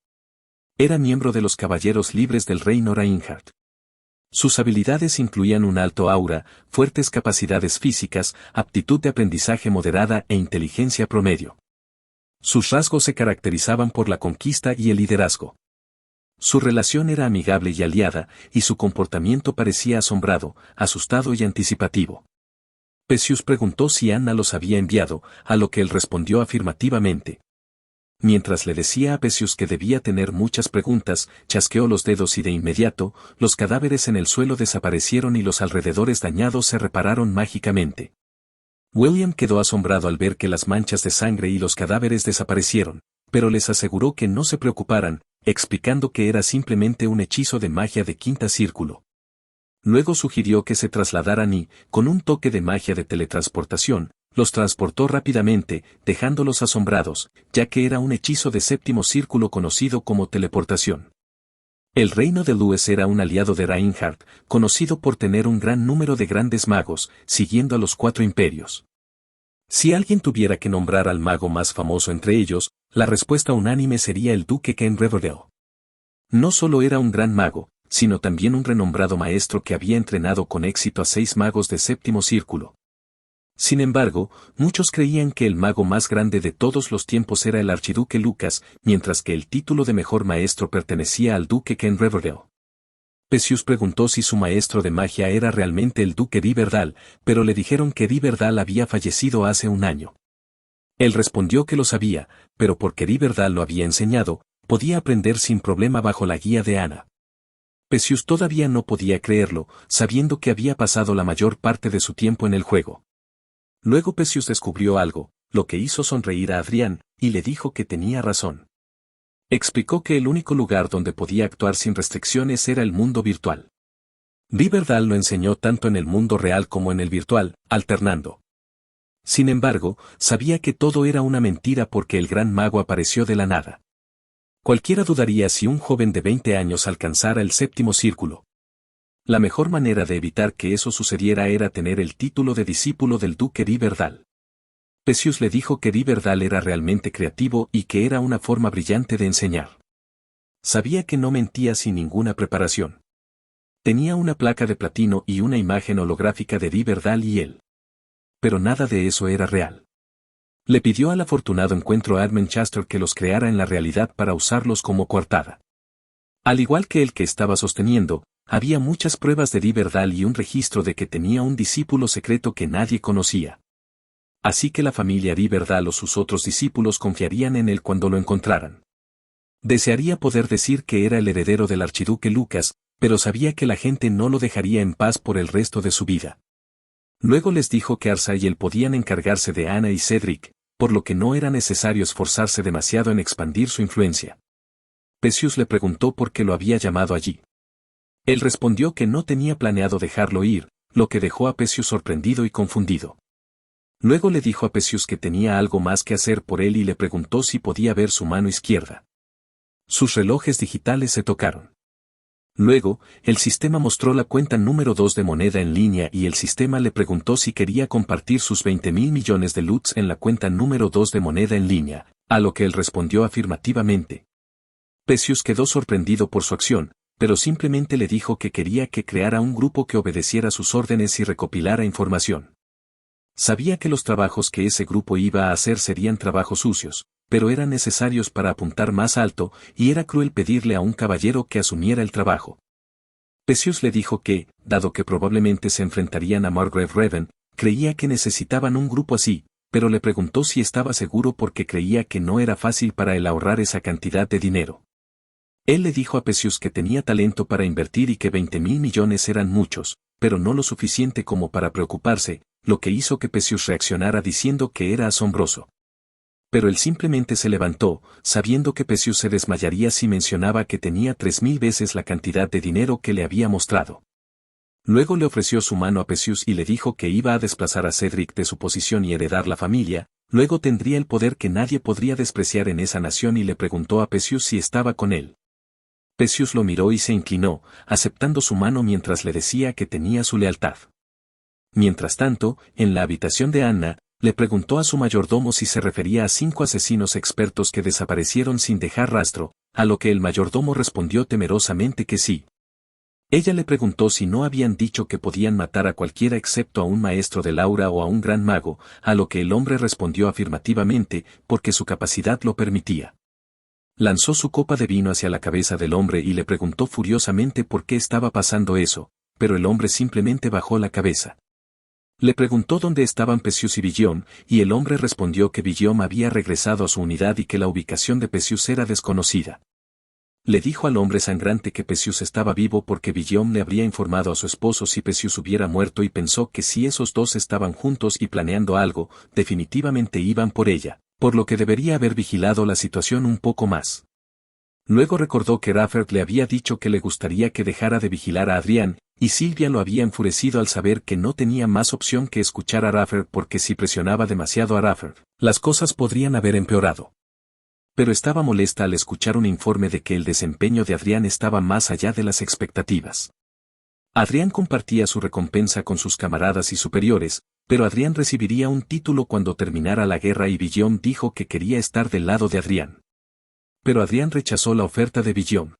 Era miembro de los Caballeros Libres del Reino Reinhardt. Sus habilidades incluían un alto aura, fuertes capacidades físicas, aptitud de aprendizaje moderada e inteligencia promedio. Sus rasgos se caracterizaban por la conquista y el liderazgo. Su relación era amigable y aliada, y su comportamiento parecía asombrado, asustado y anticipativo. Perseus preguntó si Anna los había enviado, a lo que él respondió afirmativamente. Mientras le decía a Pesius que debía tener muchas preguntas, chasqueó los dedos y de inmediato, los cadáveres en el suelo desaparecieron y los alrededores dañados se repararon mágicamente. William quedó asombrado al ver que las manchas de sangre y los cadáveres desaparecieron, pero les aseguró que no se preocuparan, explicando que era simplemente un hechizo de magia de quinta círculo. Luego sugirió que se trasladaran y, con un toque de magia de teletransportación, los transportó rápidamente, dejándolos asombrados, ya que era un hechizo de séptimo círculo conocido como teleportación. El reino de Lewis era un aliado de Reinhardt, conocido por tener un gran número de grandes magos, siguiendo a los 4 imperios. Si alguien tuviera que nombrar al mago más famoso entre ellos, la respuesta unánime sería el duque Ken Riverdale. No solo era un gran mago, sino también un renombrado maestro que había entrenado con éxito a 6 magos de séptimo círculo. Sin embargo, muchos creían que el mago más grande de todos los tiempos era el archiduque Lucas, mientras que el título de mejor maestro pertenecía al duque Ken Riverdale. Pesius preguntó si su maestro de magia era realmente el duque Riverdale, pero le dijeron que Riverdale había fallecido hace un año. Él respondió que lo sabía, pero porque Riverdale lo había enseñado, podía aprender sin problema bajo la guía de Anna. Pesius todavía no podía creerlo, sabiendo que había pasado la mayor parte de su tiempo en el juego. Luego Pesius descubrió algo, lo que hizo sonreír a Adrián, y le dijo que tenía razón. Explicó que el único lugar donde podía actuar sin restricciones era el mundo virtual. Riverdale lo enseñó tanto en el mundo real como en el virtual, alternando. Sin embargo, sabía que todo era una mentira porque el gran mago apareció de la nada. Cualquiera dudaría si un joven de 20 años alcanzara el séptimo círculo. La mejor manera de evitar que eso sucediera era tener el título de discípulo del duque Riverdale. Pesius le dijo que Riverdale era realmente creativo y que era una forma brillante de enseñar. Sabía que no mentía sin ninguna preparación. Tenía una placa de platino y una imagen holográfica de Riverdale y él. Pero nada de eso era real. Le pidió al afortunado encuentro a Admenchaster que los creara en la realidad para usarlos como coartada. Al igual que el que estaba sosteniendo, había muchas pruebas de Riverdale y un registro de que tenía un discípulo secreto que nadie conocía. Así que la familia Riverdale o sus otros discípulos confiarían en él cuando lo encontraran. Desearía poder decir que era el heredero del archiduque Lucas, pero sabía que la gente no lo dejaría en paz por el resto de su vida. Luego les dijo que Arsa y él podían encargarse de Anna y Cedric, por lo que no era necesario esforzarse demasiado en expandir su influencia. Pesius le preguntó por qué lo había llamado allí. Él respondió que no tenía planeado dejarlo ir, lo que dejó a Pesius sorprendido y confundido. Luego le dijo a Pesius que tenía algo más que hacer por él y le preguntó si podía ver su mano izquierda. Sus relojes digitales se tocaron. Luego, el sistema mostró la cuenta número 2 de moneda en línea y el sistema le preguntó si quería compartir sus 20.000 millones de LUTs en la cuenta número 2 de moneda en línea, a lo que él respondió afirmativamente. Pesius quedó sorprendido por su acción, pero simplemente le dijo que quería que creara un grupo que obedeciera sus órdenes y recopilara información. Sabía que los trabajos que ese grupo iba a hacer serían trabajos sucios, pero eran necesarios para apuntar más alto, y era cruel pedirle a un caballero que asumiera el trabajo. Pesius le dijo que, dado que probablemente se enfrentarían a Margrave Raven, creía que necesitaban un grupo así, pero le preguntó si estaba seguro porque creía que no era fácil para él ahorrar esa cantidad de dinero. Él le dijo a Pesius que tenía talento para invertir y que 20.000 millones eran muchos, pero no lo suficiente como para preocuparse, lo que hizo que Pesius reaccionara diciendo que era asombroso. Pero él simplemente se levantó, sabiendo que Pesius se desmayaría si mencionaba que tenía 3.000 veces la cantidad de dinero que le había mostrado. Luego le ofreció su mano a Pesius y le dijo que iba a desplazar a Cedric de su posición y heredar la familia, luego tendría el poder que nadie podría despreciar en esa nación y le preguntó a Pesius si estaba con él. Pesius lo miró y se inclinó, aceptando su mano mientras le decía que tenía su lealtad. Mientras tanto, en la habitación de Anna, le preguntó a su mayordomo si se refería a 5 asesinos expertos que desaparecieron sin dejar rastro, a lo que el mayordomo respondió temerosamente que sí. Ella le preguntó si no habían dicho que podían matar a cualquiera excepto a un maestro del aura o a un gran mago, a lo que el hombre respondió afirmativamente, porque su capacidad lo permitía. Lanzó su copa de vino hacia la cabeza del hombre y le preguntó furiosamente por qué estaba pasando eso, pero el hombre simplemente bajó la cabeza. Le preguntó dónde estaban Pesius y Villom, y el hombre respondió que Villom había regresado a su unidad y que la ubicación de Pesius era desconocida. Le dijo al hombre sangrante que Pesius estaba vivo porque Villom le habría informado a su esposo si Pesius hubiera muerto y pensó que si esos dos estaban juntos y planeando algo, definitivamente iban por ella, por lo que debería haber vigilado la situación un poco más. Luego recordó que Raffert le había dicho que le gustaría que dejara de vigilar a Adrián, y Silvia lo había enfurecido al saber que no tenía más opción que escuchar a Raffert porque si presionaba demasiado a Raffert, las cosas podrían haber empeorado. Pero estaba molesta al escuchar un informe de que el desempeño de Adrián estaba más allá de las expectativas. Adrián compartía su recompensa con sus camaradas y superiores, pero Adrián recibiría un título cuando terminara la guerra y Villom dijo que quería estar del lado de Adrián. Pero Adrián rechazó la oferta de Villom.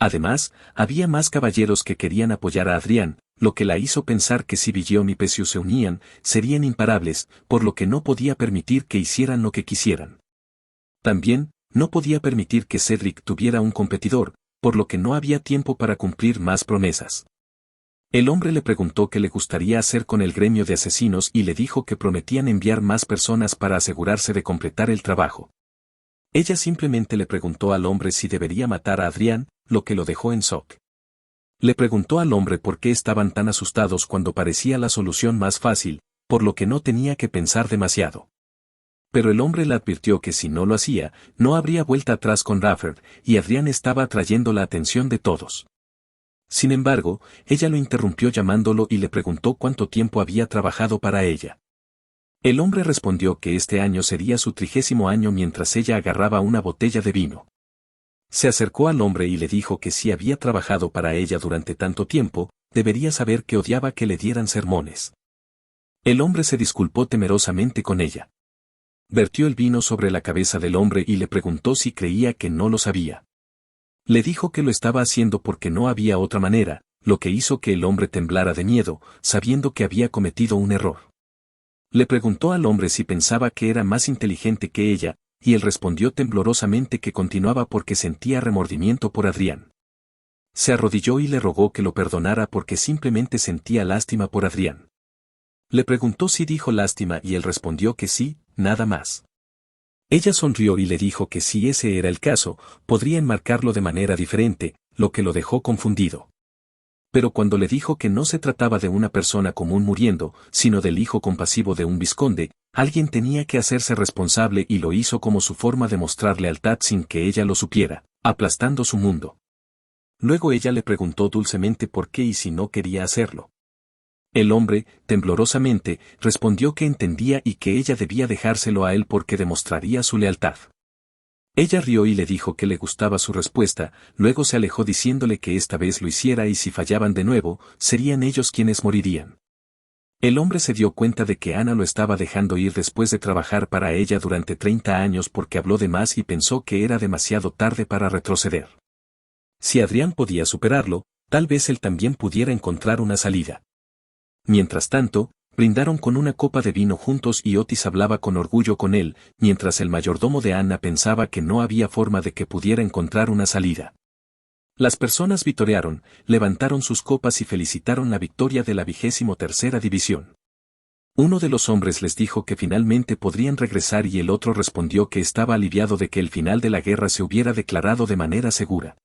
Además, había más caballeros que querían apoyar a Adrián, lo que la hizo pensar que si Villom y Pesius se unían, serían imparables, por lo que no podía permitir que hicieran lo que quisieran. También, no podía permitir que Cedric tuviera un competidor, por lo que no había tiempo para cumplir más promesas. El hombre le preguntó qué le gustaría hacer con el gremio de asesinos y le dijo que prometían enviar más personas para asegurarse de completar el trabajo. Ella simplemente le preguntó al hombre si debería matar a Adrián, lo que lo dejó en shock. Le preguntó al hombre por qué estaban tan asustados cuando parecía la solución más fácil, por lo que no tenía que pensar demasiado. Pero el hombre le advirtió que si no lo hacía, no habría vuelta atrás con Raffert, y Adrián estaba atrayendo la atención de todos. Sin embargo, ella lo interrumpió llamándolo y le preguntó cuánto tiempo había trabajado para ella. El hombre respondió que este año sería su 30º año mientras ella agarraba una botella de vino. Se acercó al hombre y le dijo que si había trabajado para ella durante tanto tiempo, debería saber que odiaba que le dieran sermones. El hombre se disculpó temerosamente con ella. Vertió el vino sobre la cabeza del hombre y le preguntó si creía que no lo sabía. Le dijo que lo estaba haciendo porque no había otra manera, lo que hizo que el hombre temblara de miedo, sabiendo que había cometido un error. Le preguntó al hombre si pensaba que era más inteligente que ella, y él respondió temblorosamente que continuaba porque sentía remordimiento por Adrián. Se arrodilló y le rogó que lo perdonara porque simplemente sentía lástima por Adrián. Le preguntó si dijo lástima y él respondió que sí, nada más. Ella sonrió y le dijo que si ese era el caso, podría enmarcarlo de manera diferente, lo que lo dejó confundido. Pero cuando le dijo que no se trataba de una persona común muriendo, sino del hijo compasivo de un vizconde, alguien tenía que hacerse responsable y lo hizo como su forma de mostrar lealtad sin que ella lo supiera, aplastando su mundo. Luego ella le preguntó dulcemente por qué y si no quería hacerlo. El hombre, temblorosamente, respondió que entendía y que ella debía dejárselo a él porque demostraría su lealtad. Ella rió y le dijo que le gustaba su respuesta, luego se alejó diciéndole que esta vez lo hiciera y si fallaban de nuevo, serían ellos quienes morirían. El hombre se dio cuenta de que Ana lo estaba dejando ir después de trabajar para ella durante 30 años porque habló de más y pensó que era demasiado tarde para retroceder. Si Adrián podía superarlo, tal vez él también pudiera encontrar una salida. Mientras tanto, brindaron con una copa de vino juntos y Otis hablaba con orgullo con él, mientras el mayordomo de Anna pensaba que no había forma de que pudiera encontrar una salida. Las personas vitorearon, levantaron sus copas y felicitaron la victoria de la 23ª división. Uno de los hombres les dijo que finalmente podrían regresar y el otro respondió que estaba aliviado de que el final de la guerra se hubiera declarado de manera segura.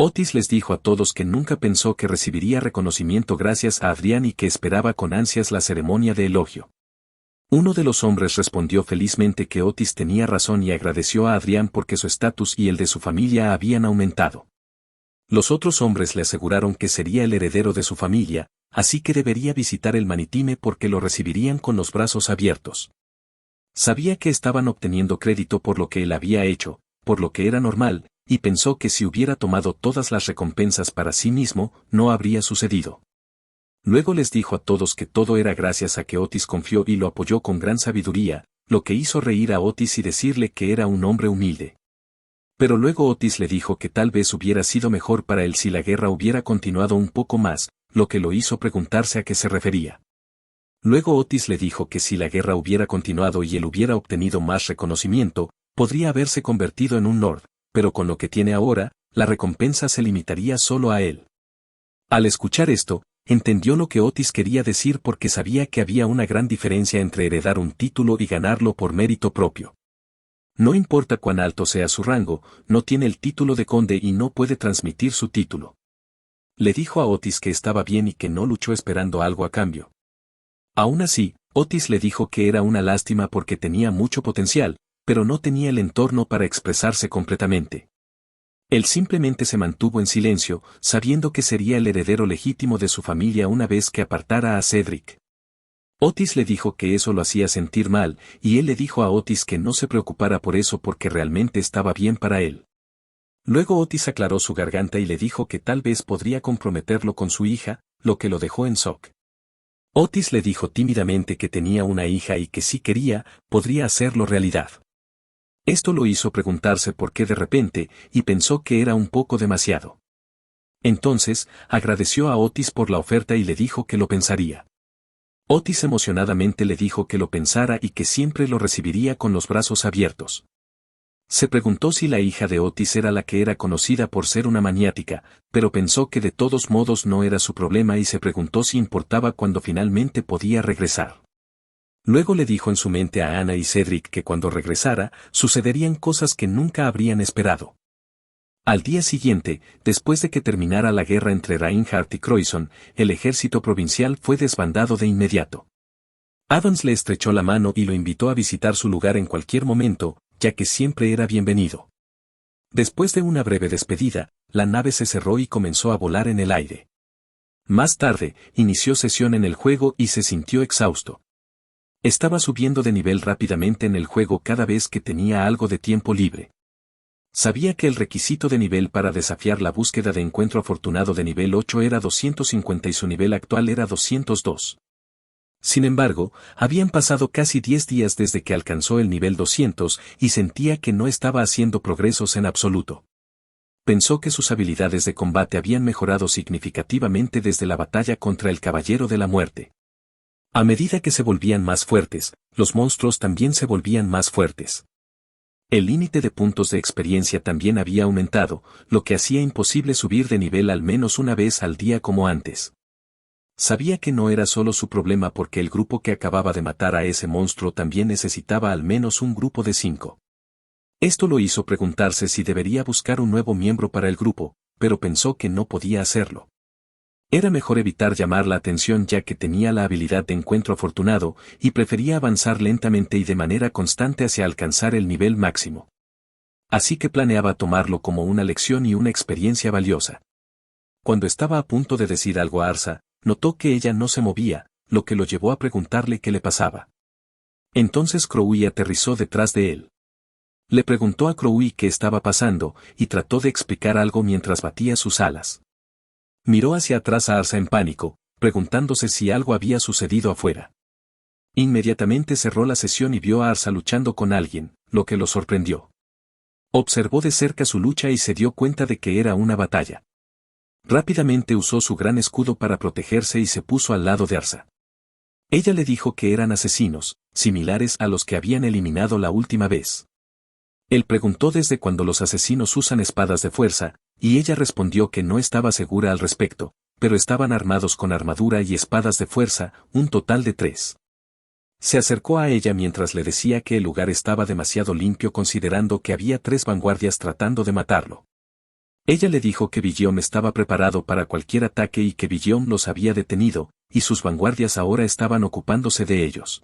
Otis les dijo a todos que nunca pensó que recibiría reconocimiento gracias a Adrián y que esperaba con ansias la ceremonia de elogio. Uno de los hombres respondió felizmente que Otis tenía razón y agradeció a Adrián porque su estatus y el de su familia habían aumentado. Los otros hombres le aseguraron que sería el heredero de su familia, así que debería visitar el Manitime porque lo recibirían con los brazos abiertos. Sabía que estaban obteniendo crédito por lo que él había hecho, por lo que era normal, y pensó que si hubiera tomado todas las recompensas para sí mismo, no habría sucedido. Luego les dijo a todos que todo era gracias a que Otis confió y lo apoyó con gran sabiduría, lo que hizo reír a Otis y decirle que era un hombre humilde. Pero luego Otis le dijo que tal vez hubiera sido mejor para él si la guerra hubiera continuado un poco más, lo que lo hizo preguntarse a qué se refería. Luego Otis le dijo que si la guerra hubiera continuado y él hubiera obtenido más reconocimiento, podría haberse convertido en un lord, pero con lo que tiene ahora, la recompensa se limitaría solo a él. Al escuchar esto, entendió lo que Otis quería decir porque sabía que había una gran diferencia entre heredar un título y ganarlo por mérito propio. No importa cuán alto sea su rango, no tiene el título de conde y no puede transmitir su título. Le dijo a Otis que estaba bien y que no luchó esperando algo a cambio. Aún así, Otis le dijo que era una lástima porque tenía mucho potencial, pero no tenía el entorno para expresarse completamente. Él simplemente se mantuvo en silencio, sabiendo que sería el heredero legítimo de su familia una vez que apartara a Cedric. Otis le dijo que eso lo hacía sentir mal, y él le dijo a Otis que no se preocupara por eso porque realmente estaba bien para él. Luego Otis aclaró su garganta y le dijo que tal vez podría comprometerlo con su hija, lo que lo dejó en shock. Otis le dijo tímidamente que tenía una hija y que si quería, podría hacerlo realidad. Esto lo hizo preguntarse por qué de repente, y pensó que era un poco demasiado. Entonces, agradeció a Otis por la oferta y le dijo que lo pensaría. Otis emocionadamente le dijo que lo pensara y que siempre lo recibiría con los brazos abiertos. Se preguntó si la hija de Otis era la que era conocida por ser una maniática, pero pensó que de todos modos no era su problema y se preguntó si importaba cuando finalmente podía regresar. Luego le dijo en su mente a Anna y Cedric que cuando regresara, sucederían cosas que nunca habrían esperado. Al día siguiente, después de que terminara la guerra entre Reinhardt y Croissant, el ejército provincial fue desbandado de inmediato. Adams le estrechó la mano y lo invitó a visitar su lugar en cualquier momento, ya que siempre era bienvenido. Después de una breve despedida, la nave se cerró y comenzó a volar en el aire. Más tarde, inició sesión en el juego y se sintió exhausto. Estaba subiendo de nivel rápidamente en el juego cada vez que tenía algo de tiempo libre. Sabía que el requisito de nivel para desafiar la búsqueda de encuentro afortunado de nivel 8 era 250 y su nivel actual era 202. Sin embargo, habían pasado casi 10 días desde que alcanzó el nivel 200 y sentía que no estaba haciendo progresos en absoluto. Pensó que sus habilidades de combate habían mejorado significativamente desde la batalla contra el Caballero de la Muerte. A medida que se volvían más fuertes, los monstruos también se volvían más fuertes. El límite de puntos de experiencia también había aumentado, lo que hacía imposible subir de nivel al menos una vez al día como antes. Sabía que no era solo su problema porque el grupo que acababa de matar a ese monstruo también necesitaba al menos un grupo de 5. Esto lo hizo preguntarse si debería buscar un nuevo miembro para el grupo, pero pensó que no podía hacerlo. Era mejor evitar llamar la atención ya que tenía la habilidad de encuentro afortunado, y prefería avanzar lentamente y de manera constante hacia alcanzar el nivel máximo. Así que planeaba tomarlo como una lección y una experiencia valiosa. Cuando estaba a punto de decir algo a Arsa, notó que ella no se movía, lo que lo llevó a preguntarle qué le pasaba. Entonces Crowley aterrizó detrás de él. Le preguntó a Crowley qué estaba pasando, y trató de explicar algo mientras batía sus alas. Miró hacia atrás a Arsa en pánico, preguntándose si algo había sucedido afuera. Inmediatamente cerró la sesión y vio a Arsa luchando con alguien, lo que lo sorprendió. Observó de cerca su lucha y se dio cuenta de que era una batalla. Rápidamente usó su gran escudo para protegerse y se puso al lado de Arsa. Ella le dijo que eran asesinos, similares a los que habían eliminado la última vez. Él preguntó desde cuándo los asesinos usan espadas de fuerza, y ella respondió que no estaba segura al respecto, pero estaban armados con armadura y espadas de fuerza, un total de 3. Se acercó a ella mientras le decía que el lugar estaba demasiado limpio considerando que había 3 vanguardias tratando de matarlo. Ella le dijo que Guillaume estaba preparado para cualquier ataque y que Guillaume los había detenido, y sus vanguardias ahora estaban ocupándose de ellos.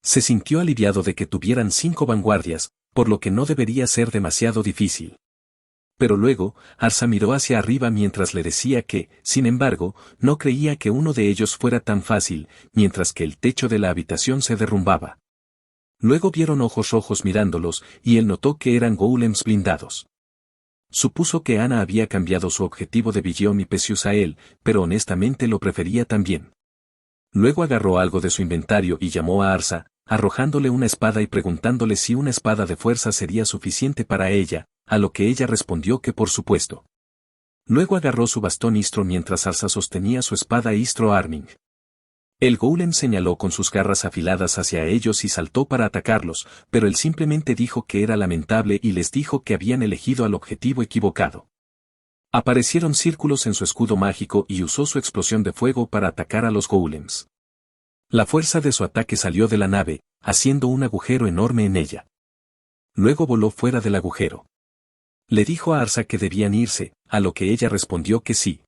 Se sintió aliviado de que tuvieran 5 vanguardias, por lo que no debería ser demasiado difícil. Pero luego, Arsa miró hacia arriba mientras le decía que, sin embargo, no creía que uno de ellos fuera tan fácil, mientras que el techo de la habitación se derrumbaba. Luego vieron ojos rojos mirándolos, y él notó que eran golems blindados. Supuso que Ana había cambiado su objetivo de Guillaume y Pesius a él, pero honestamente lo prefería también. Luego agarró algo de su inventario y llamó a Arsa, arrojándole una espada y preguntándole si una espada de fuerza sería suficiente para ella, a lo que ella respondió que por supuesto. Luego agarró su bastón Istro mientras Arsa sostenía su espada Istro Arming. El golem señaló con sus garras afiladas hacia ellos y saltó para atacarlos, pero él simplemente dijo que era lamentable y les dijo que habían elegido al objetivo equivocado. Aparecieron círculos en su escudo mágico y usó su explosión de fuego para atacar a los golems. La fuerza de su ataque salió de la nave, haciendo un agujero enorme en ella. Luego voló fuera del agujero. Le dijo a Arsa que debían irse, a lo que ella respondió que sí.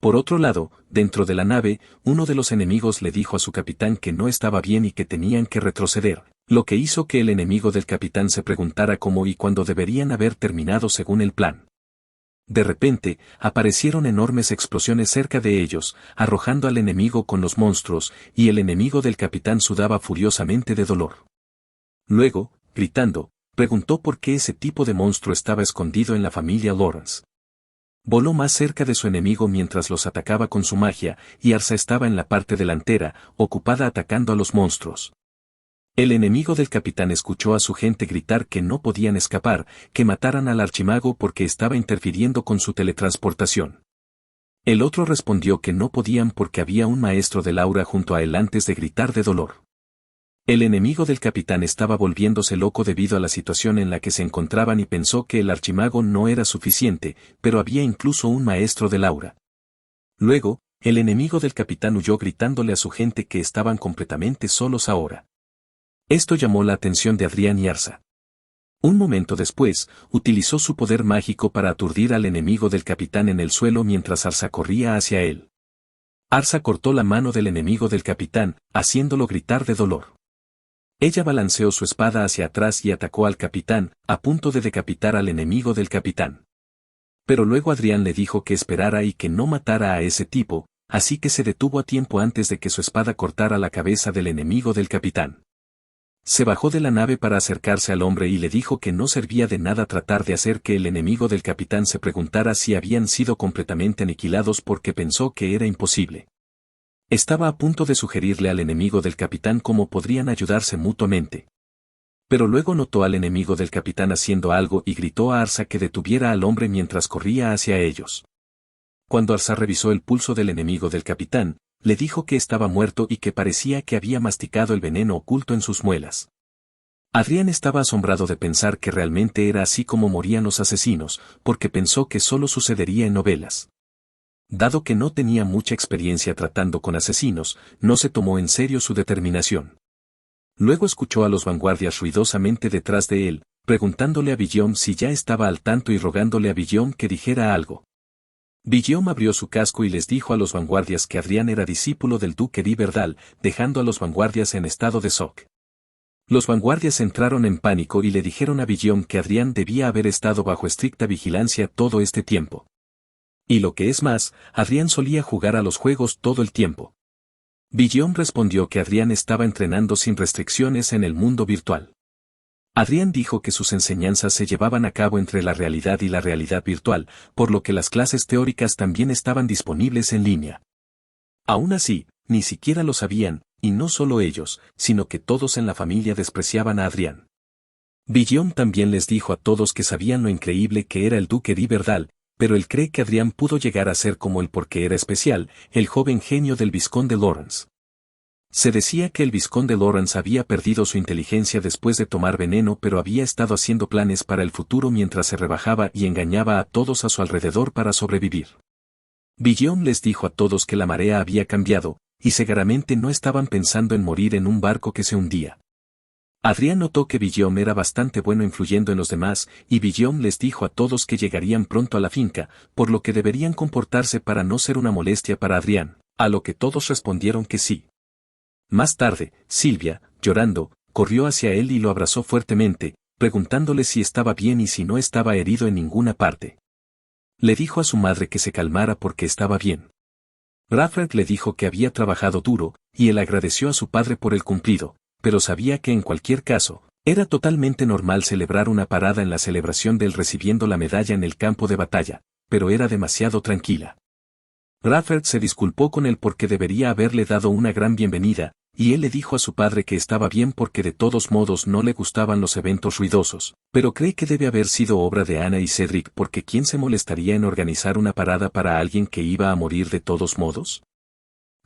Por otro lado, dentro de la nave, uno de los enemigos le dijo a su capitán que no estaba bien y que tenían que retroceder, lo que hizo que el enemigo del capitán se preguntara cómo y cuándo deberían haber terminado según el plan. De repente, aparecieron enormes explosiones cerca de ellos, arrojando al enemigo con los monstruos, y el enemigo del capitán sudaba furiosamente de dolor. Luego, gritando, preguntó por qué ese tipo de monstruo estaba escondido en la familia Lawrence. Voló más cerca de su enemigo mientras los atacaba con su magia, y Arsa estaba en la parte delantera, ocupada atacando a los monstruos. El enemigo del capitán escuchó a su gente gritar que no podían escapar, que mataran al archimago porque estaba interfiriendo con su teletransportación. El otro respondió que no podían porque había un maestro del aura junto a él antes de gritar de dolor. El enemigo del capitán estaba volviéndose loco debido a la situación en la que se encontraban y pensó que el archimago no era suficiente, pero había incluso un maestro del aura. Luego, el enemigo del capitán huyó gritándole a su gente que estaban completamente solos ahora. Esto llamó la atención de Adrián y Arsa. Un momento después, utilizó su poder mágico para aturdir al enemigo del capitán en el suelo mientras Arsa corría hacia él. Arsa cortó la mano del enemigo del capitán, haciéndolo gritar de dolor. Ella balanceó su espada hacia atrás y atacó al capitán, a punto de decapitar al enemigo del capitán. Pero luego Adrián le dijo que esperara y que no matara a ese tipo, así que se detuvo a tiempo antes de que su espada cortara la cabeza del enemigo del capitán. Se bajó de la nave para acercarse al hombre y le dijo que no servía de nada tratar de hacer que el enemigo del capitán se preguntara si habían sido completamente aniquilados porque pensó que era imposible. Estaba a punto de sugerirle al enemigo del capitán cómo podrían ayudarse mutuamente. Pero luego notó al enemigo del capitán haciendo algo y gritó a Arsa que detuviera al hombre mientras corría hacia ellos. Cuando Arsa revisó el pulso del enemigo del capitán, le dijo que estaba muerto y que parecía que había masticado el veneno oculto en sus muelas. Adrián estaba asombrado de pensar que realmente era así como morían los asesinos, porque pensó que solo sucedería en novelas. Dado que no tenía mucha experiencia tratando con asesinos, no se tomó en serio su determinación. Luego escuchó a los vanguardias ruidosamente detrás de él, preguntándole a Guillaume si ya estaba al tanto y rogándole a Guillaume que dijera algo. Guillaume abrió su casco y les dijo a los vanguardias que Adrián era discípulo del duque de Verdal, dejando a los vanguardias en estado de shock. Los vanguardias entraron en pánico y le dijeron a Guillaume que Adrián debía haber estado bajo estricta vigilancia todo este tiempo. Y lo que es más, Adrián solía jugar a los juegos todo el tiempo. Guillaume respondió que Adrián estaba entrenando sin restricciones en el mundo virtual. Adrián dijo que sus enseñanzas se llevaban a cabo entre la realidad y la realidad virtual, por lo que las clases teóricas también estaban disponibles en línea. Aún así, ni siquiera lo sabían, y no solo ellos, sino que todos en la familia despreciaban a Adrián. Guillaume también les dijo a todos que sabían lo increíble que era el duque de Verdal, pero él cree que Adrián pudo llegar a ser como él porque era especial, el joven genio del vizconde Lawrence. Se decía que el vizconde Lawrence había perdido su inteligencia después de tomar veneno pero había estado haciendo planes para el futuro mientras se rebajaba y engañaba a todos a su alrededor para sobrevivir. Guillaume les dijo a todos que la marea había cambiado, y seguramente no estaban pensando en morir en un barco que se hundía. Adrián notó que Guillaume era bastante bueno influyendo en los demás, y Guillaume les dijo a todos que llegarían pronto a la finca, por lo que deberían comportarse para no ser una molestia para Adrián, a lo que todos respondieron que sí. Más tarde, Silvia, llorando, corrió hacia él y lo abrazó fuertemente, preguntándole si estaba bien y si no estaba herido en ninguna parte. Le dijo a su madre que se calmara porque estaba bien. Raffert le dijo que había trabajado duro, y él agradeció a su padre por el cumplido, pero sabía que en cualquier caso, era totalmente normal celebrar una parada en la celebración del recibiendo la medalla en el campo de batalla, pero era demasiado tranquila. Raffert se disculpó con él porque debería haberle dado una gran bienvenida, y él le dijo a su padre que estaba bien porque de todos modos no le gustaban los eventos ruidosos, pero cree que debe haber sido obra de Ana y Cedric porque ¿quién se molestaría en organizar una parada para alguien que iba a morir de todos modos?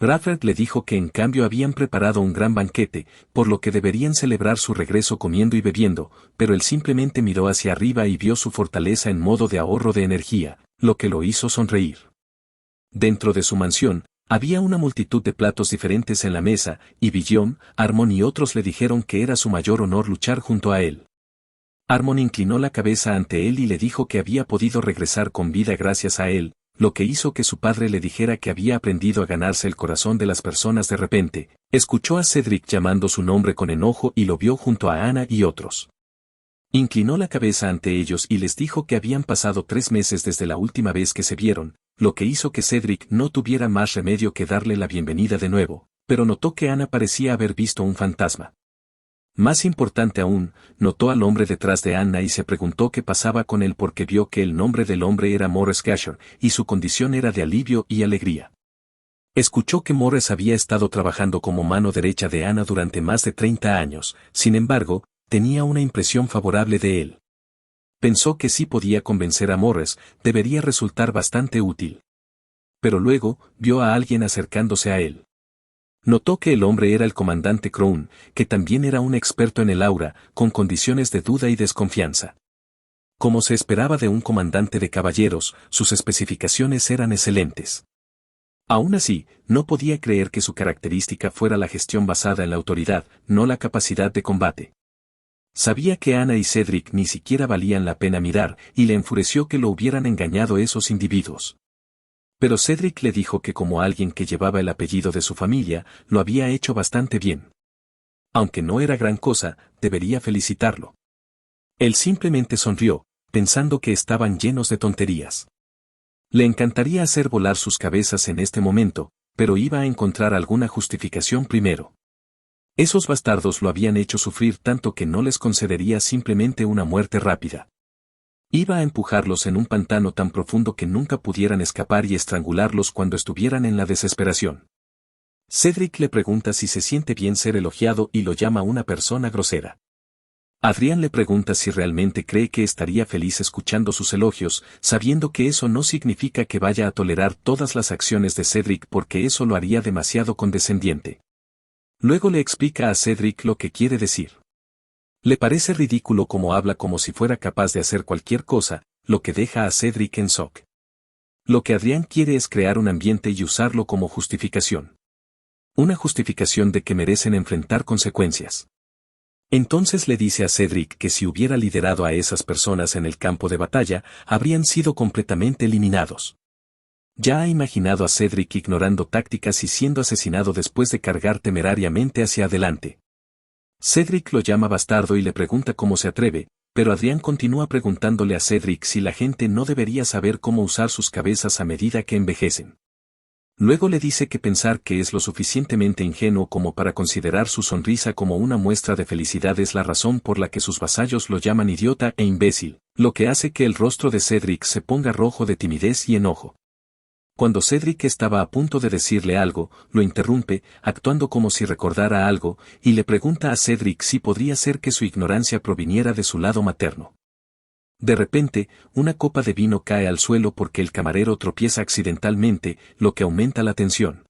Rafferty le dijo que en cambio habían preparado un gran banquete, por lo que deberían celebrar su regreso comiendo y bebiendo, pero él simplemente miró hacia arriba y vio su fortaleza en modo de ahorro de energía, lo que lo hizo sonreír. Dentro de su mansión, había una multitud de platos diferentes en la mesa, y Guillaume, Harmon y otros le dijeron que era su mayor honor luchar junto a él. Harmon inclinó la cabeza ante él y le dijo que había podido regresar con vida gracias a él, lo que hizo que su padre le dijera que había aprendido a ganarse el corazón de las personas de repente. Escuchó a Cedric llamando su nombre con enojo y lo vio junto a Anna y otros. Inclinó la cabeza ante ellos y les dijo que habían pasado 3 meses desde la última vez que se vieron, lo que hizo que Cedric no tuviera más remedio que darle la bienvenida de nuevo, pero notó que Anna parecía haber visto un fantasma. Más importante aún, notó al hombre detrás de Anna y se preguntó qué pasaba con él porque vio que el nombre del hombre era Morris Gasher, y su condición era de alivio y alegría. Escuchó que Morris había estado trabajando como mano derecha de Anna durante más de 30 años, sin embargo, tenía una impresión favorable de él. Pensó que si podía convencer a Morris, debería resultar bastante útil. Pero luego, vio a alguien acercándose a él. Notó que el hombre era el comandante Crown, que también era un experto en el aura, con condiciones de duda y desconfianza. Como se esperaba de un comandante de caballeros, sus especificaciones eran excelentes. Aún así, no podía creer que su característica fuera la gestión basada en la autoridad, no la capacidad de combate. Sabía que Anna y Cedric ni siquiera valían la pena mirar, y le enfureció que lo hubieran engañado esos individuos. Pero Cedric le dijo que como alguien que llevaba el apellido de su familia, lo había hecho bastante bien. Aunque no era gran cosa, debería felicitarlo. Él simplemente sonrió, pensando que estaban llenos de tonterías. Le encantaría hacer volar sus cabezas en este momento, pero iba a encontrar alguna justificación primero. Esos bastardos lo habían hecho sufrir tanto que no les concedería simplemente una muerte rápida. Iba a empujarlos en un pantano tan profundo que nunca pudieran escapar y estrangularlos cuando estuvieran en la desesperación. Cedric le pregunta si se siente bien ser elogiado y lo llama una persona grosera. Adrián le pregunta si realmente cree que estaría feliz escuchando sus elogios, sabiendo que eso no significa que vaya a tolerar todas las acciones de Cedric porque eso lo haría demasiado condescendiente. Luego le explica a Cedric lo que quiere decir. Le parece ridículo como habla como si fuera capaz de hacer cualquier cosa, lo que deja a Cedric en shock. Lo que Adrián quiere es crear un ambiente y usarlo como justificación. Una justificación de que merecen enfrentar consecuencias. Entonces le dice a Cedric que si hubiera liderado a esas personas en el campo de batalla, habrían sido completamente eliminados. Ya ha imaginado a Cedric ignorando tácticas y siendo asesinado después de cargar temerariamente hacia adelante. Cedric lo llama bastardo y le pregunta cómo se atreve, pero Adrián continúa preguntándole a Cedric si la gente no debería saber cómo usar sus cabezas a medida que envejecen. Luego le dice que pensar que es lo suficientemente ingenuo como para considerar su sonrisa como una muestra de felicidad es la razón por la que sus vasallos lo llaman idiota e imbécil, lo que hace que el rostro de Cedric se ponga rojo de timidez y enojo. Cuando Cedric estaba a punto de decirle algo, lo interrumpe, actuando como si recordara algo, y le pregunta a Cedric si podría ser que su ignorancia proviniera de su lado materno. De repente, una copa de vino cae al suelo porque el camarero tropieza accidentalmente, lo que aumenta la tensión.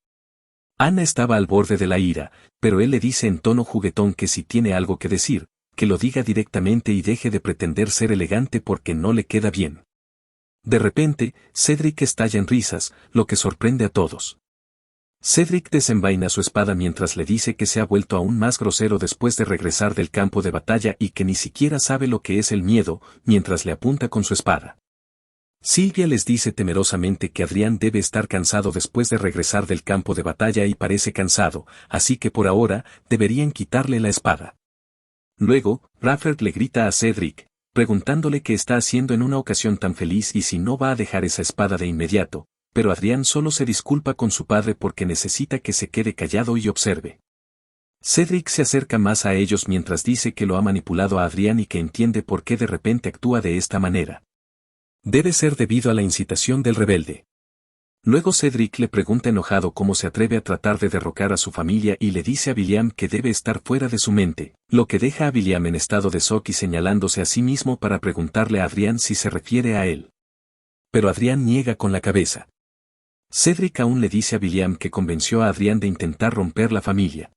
Anna estaba al borde de la ira, pero él le dice en tono juguetón que si tiene algo que decir, que lo diga directamente y deje de pretender ser elegante porque no le queda bien. De repente, Cedric estalla en risas, lo que sorprende a todos. Cedric desenvaina su espada mientras le dice que se ha vuelto aún más grosero después de regresar del campo de batalla y que ni siquiera sabe lo que es el miedo, mientras le apunta con su espada. Silvia les dice temerosamente que Adrián debe estar cansado después de regresar del campo de batalla y parece cansado, así que por ahora, deberían quitarle la espada. Luego, Rafferty le grita a Cedric, preguntándole qué está haciendo en una ocasión tan feliz y si no va a dejar esa espada de inmediato, pero Adrián solo se disculpa con su padre porque necesita que se quede callado y observe. Cedric se acerca más a ellos mientras dice que lo ha manipulado a Adrián y que entiende por qué de repente actúa de esta manera. Debe ser debido a la incitación del rebelde. Luego Cedric le pregunta enojado cómo se atreve a tratar de derrocar a su familia y le dice a William que debe estar fuera de su mente, lo que deja a William en estado de shock y señalándose a sí mismo para preguntarle a Adrián si se refiere a él. Pero Adrián niega con la cabeza. Cedric aún le dice a William que convenció a Adrián de intentar romper la familia.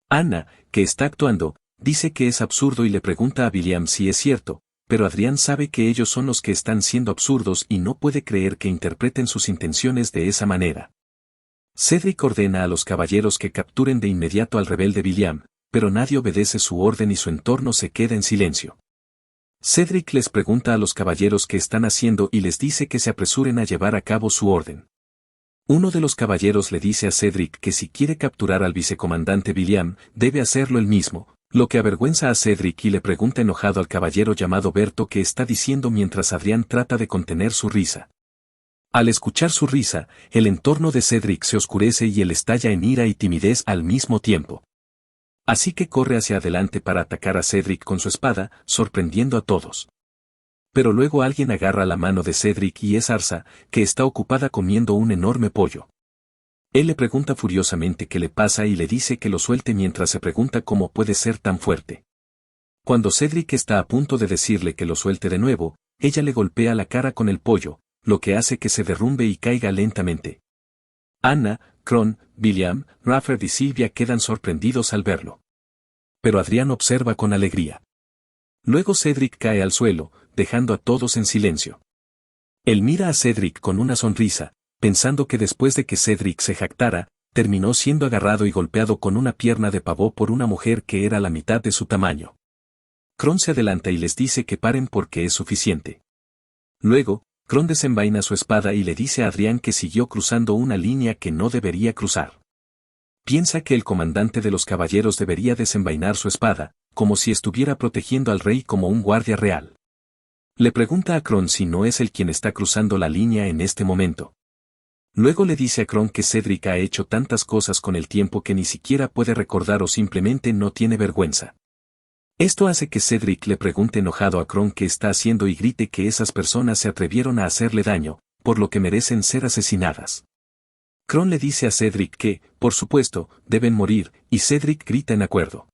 Anna, que está actuando, dice que es absurdo y le pregunta a William si es cierto, pero Adrián sabe que ellos son los que están siendo absurdos y no puede creer que interpreten sus intenciones de esa manera. Cedric ordena a los caballeros que capturen de inmediato al rebelde William, pero nadie obedece su orden y su entorno se queda en silencio. Cedric les pregunta a los caballeros qué están haciendo y les dice que se apresuren a llevar a cabo su orden. Uno de los caballeros le dice a Cedric que si quiere capturar al vicecomandante William, debe hacerlo él mismo, lo que avergüenza a Cedric y le pregunta enojado al caballero llamado Berto qué está diciendo mientras Adrián trata de contener su risa. Al escuchar su risa, el entorno de Cedric se oscurece y él estalla en ira y timidez al mismo tiempo. Así que corre hacia adelante para atacar a Cedric con su espada, sorprendiendo a todos. Pero luego alguien agarra la mano de Cedric y es Arsa, que está ocupada comiendo un enorme pollo. Él le pregunta furiosamente qué le pasa y le dice que lo suelte mientras se pregunta cómo puede ser tan fuerte. Cuando Cedric está a punto de decirle que lo suelte de nuevo, ella le golpea la cara con el pollo, lo que hace que se derrumbe y caiga lentamente. Anna, Kron, William, Rafford y Sylvia quedan sorprendidos al verlo. Pero Adrián observa con alegría. Luego Cedric cae al suelo, dejando a todos en silencio. Él mira a Cedric con una sonrisa, pensando que después de que Cedric se jactara, terminó siendo agarrado y golpeado con una pierna de pavó por una mujer que era la mitad de su tamaño. Kron se adelanta y les dice que paren porque es suficiente. Luego, Kron desenvaina su espada y le dice a Adrián que siguió cruzando una línea que no debería cruzar. Piensa que el comandante de los caballeros debería desenvainar su espada, como si estuviera protegiendo al rey como un guardia real. Le pregunta a Kron si no es él quien está cruzando la línea en este momento. Luego le dice a Kron que Cedric ha hecho tantas cosas con el tiempo que ni siquiera puede recordar o simplemente no tiene vergüenza. Esto hace que Cedric le pregunte enojado a Kron qué está haciendo y grite que esas personas se atrevieron a hacerle daño, por lo que merecen ser asesinadas. Kron le dice a Cedric que, por supuesto, deben morir, y Cedric grita en acuerdo.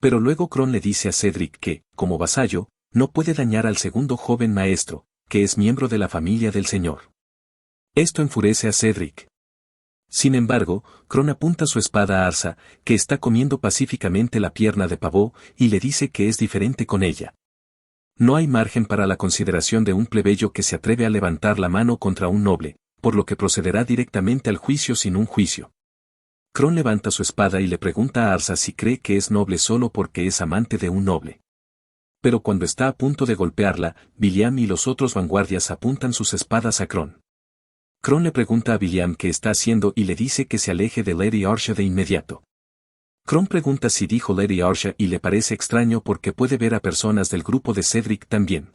Pero luego Kron le dice a Cedric que, como vasallo, no puede dañar al segundo joven maestro, que es miembro de la familia del señor. Esto enfurece a Cedric. Sin embargo, Kron apunta su espada a Arsa, que está comiendo pacíficamente la pierna de pavó, y le dice que es diferente con ella. No hay margen para la consideración de un plebeyo que se atreve a levantar la mano contra un noble, por lo que procederá directamente al juicio sin un juicio. Kron levanta su espada y le pregunta a Arsa si cree que es noble solo porque es amante de un noble. Pero cuando está a punto de golpearla, William y los otros vanguardias apuntan sus espadas a Kron. Kron le pregunta a William qué está haciendo y le dice que se aleje de Lady Arsha de inmediato. Kron pregunta si dijo Lady Arsha y le parece extraño porque puede ver a personas del grupo de Cedric también.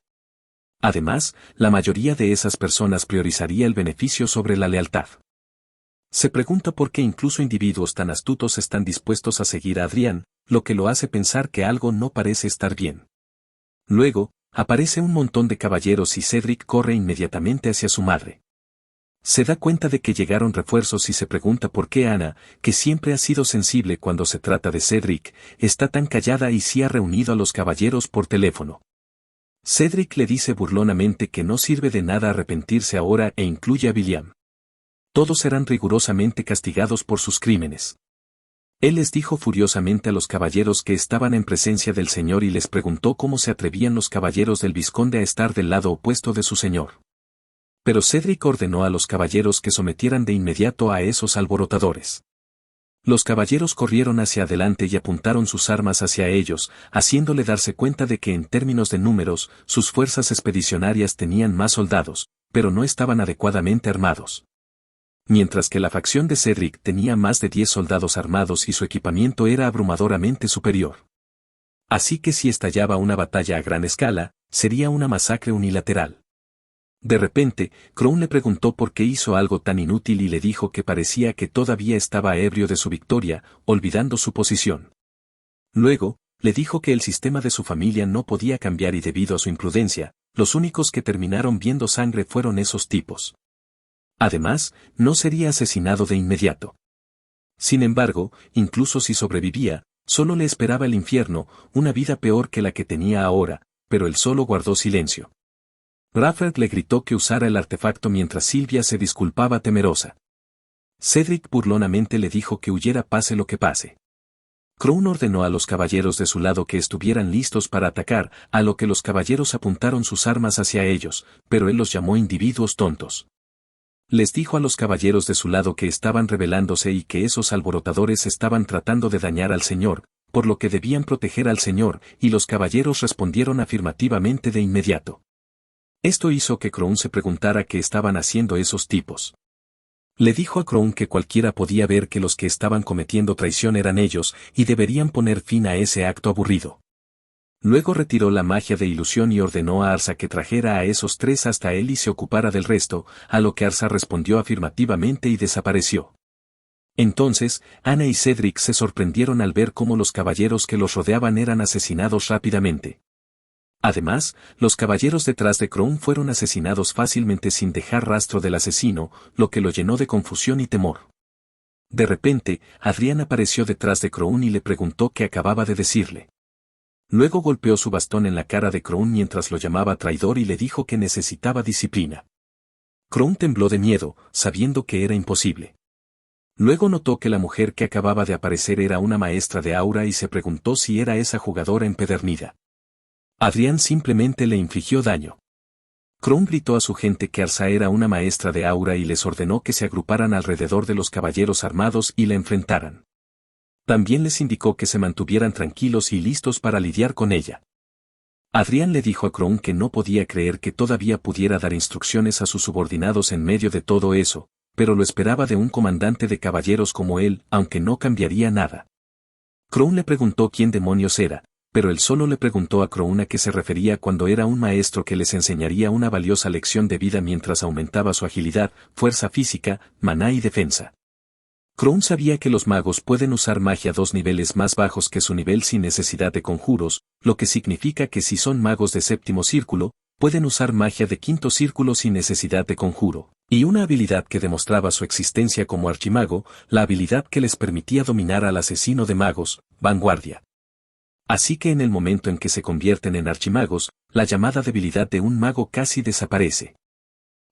Además, la mayoría de esas personas priorizaría el beneficio sobre la lealtad. Se pregunta por qué incluso individuos tan astutos están dispuestos a seguir a Adrián, lo que lo hace pensar que algo no parece estar bien. Luego, aparece un montón de caballeros y Cedric corre inmediatamente hacia su madre. Se da cuenta de que llegaron refuerzos y se pregunta por qué Anna, que siempre ha sido sensible cuando se trata de Cedric, está tan callada y si ha reunido a los caballeros por teléfono. Cedric le dice burlonamente que no sirve de nada arrepentirse ahora e incluye a William. Todos serán rigurosamente castigados por sus crímenes. Él les dijo furiosamente a los caballeros que estaban en presencia del señor y les preguntó cómo se atrevían los caballeros del vizconde a estar del lado opuesto de su señor. Pero Cedric ordenó a los caballeros que sometieran de inmediato a esos alborotadores. Los caballeros corrieron hacia adelante y apuntaron sus armas hacia ellos, haciéndole darse cuenta de que en términos de números, sus fuerzas expedicionarias tenían más soldados, pero no estaban adecuadamente armados. Mientras que la facción de Cedric tenía más de 10 soldados armados y su equipamiento era abrumadoramente superior. Así que si estallaba una batalla a gran escala, sería una masacre unilateral. De repente, Kron le preguntó por qué hizo algo tan inútil y le dijo que parecía que todavía estaba ebrio de su victoria, olvidando su posición. Luego, le dijo que el sistema de su familia no podía cambiar y debido a su imprudencia, los únicos que terminaron viendo sangre fueron esos tipos. Además, no sería asesinado de inmediato. Sin embargo, incluso si sobrevivía, solo le esperaba el infierno, una vida peor que la que tenía ahora, pero él solo guardó silencio. Rafford le gritó que usara el artefacto mientras Sylvia se disculpaba temerosa. Cedric burlonamente le dijo que huyera pase lo que pase. Crown ordenó a los caballeros de su lado que estuvieran listos para atacar, a lo que los caballeros apuntaron sus armas hacia ellos, pero él los llamó individuos tontos. Les dijo a los caballeros de su lado que estaban rebelándose y que esos alborotadores estaban tratando de dañar al Señor, por lo que debían proteger al Señor, y los caballeros respondieron afirmativamente de inmediato. Esto hizo que Crown se preguntara qué estaban haciendo esos tipos. Le dijo a Crown que cualquiera podía ver que los que estaban cometiendo traición eran ellos, y deberían poner fin a ese acto aburrido. Luego retiró la magia de ilusión y ordenó a Arsa que trajera a esos tres hasta él y se ocupara del resto, a lo que Arsa respondió afirmativamente y desapareció. Entonces, Anna y Cedric se sorprendieron al ver cómo los caballeros que los rodeaban eran asesinados rápidamente. Además, los caballeros detrás de Crown fueron asesinados fácilmente sin dejar rastro del asesino, lo que lo llenó de confusión y temor. De repente, Adrián apareció detrás de Crown y le preguntó qué acababa de decirle. Luego golpeó su bastón en la cara de Crown mientras lo llamaba traidor y le dijo que necesitaba disciplina. Crown tembló de miedo, sabiendo que era imposible. Luego notó que la mujer que acababa de aparecer era una maestra de aura y se preguntó si era esa jugadora empedernida. Adrián simplemente le infligió daño. Crown gritó a su gente que Arsa era una maestra de aura y les ordenó que se agruparan alrededor de los caballeros armados y la enfrentaran. También les indicó que se mantuvieran tranquilos y listos para lidiar con ella. Adrián le dijo a Crown que no podía creer que todavía pudiera dar instrucciones a sus subordinados en medio de todo eso, pero lo esperaba de un comandante de caballeros como él, aunque no cambiaría nada. Crown le preguntó quién demonios era, pero él solo le preguntó a Crown a qué se refería cuando era un maestro que les enseñaría una valiosa lección de vida mientras aumentaba su agilidad, fuerza física, maná y defensa. Crown sabía que los magos pueden usar magia 2 niveles más bajos que su nivel sin necesidad de conjuros, lo que significa que si son magos de 7º círculo, pueden usar magia de 5º círculo sin necesidad de conjuro, y una habilidad que demostraba su existencia como archimago, la habilidad que les permitía dominar al asesino de magos, Vanguardia. Así que en el momento en que se convierten en archimagos, la llamada debilidad de un mago casi desaparece.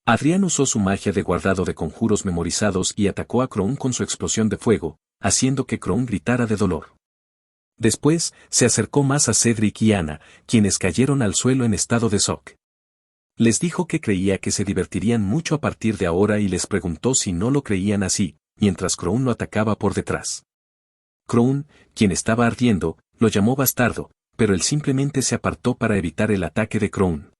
Adrián usó su magia de guardado de conjuros memorizados y atacó a Crown con su explosión de fuego, haciendo que Crown gritara de dolor. Después, se acercó más a Cedric y Anna, quienes cayeron al suelo en estado de shock. Les dijo que creía que se divertirían mucho a partir de ahora y les preguntó si no lo creían así, mientras Crown lo atacaba por detrás. Crown, quien estaba ardiendo, lo llamó bastardo, pero él simplemente se apartó para evitar el ataque de Crown.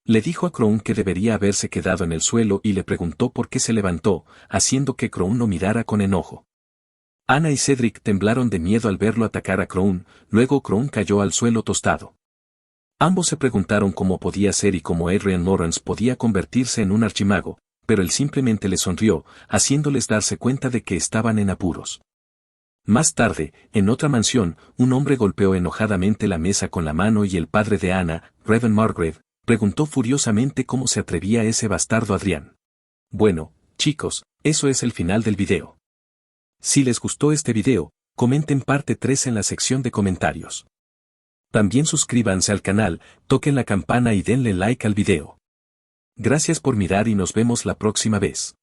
Le dijo a Crown que debería haberse quedado en el suelo y le preguntó por qué se levantó, haciendo que Crown lo mirara con enojo. Anna y Cedric temblaron de miedo al verlo atacar a Crown, luego Crown cayó al suelo tostado. Ambos se preguntaron cómo podía ser y cómo Adrian Lawrence podía convertirse en un archimago, pero él simplemente les sonrió, haciéndoles darse cuenta de que estaban en apuros. Más tarde, en otra mansión, un hombre golpeó enojadamente la mesa con la mano y el padre de Anna, Reverend Margrave, preguntó furiosamente cómo se atrevía ese bastardo Adrián. Bueno, chicos, eso es el final del video. Si les gustó este video, comenten parte 3 en la sección de comentarios. También suscríbanse al canal, toquen la campana y denle like al video. Gracias por mirar y nos vemos la próxima vez.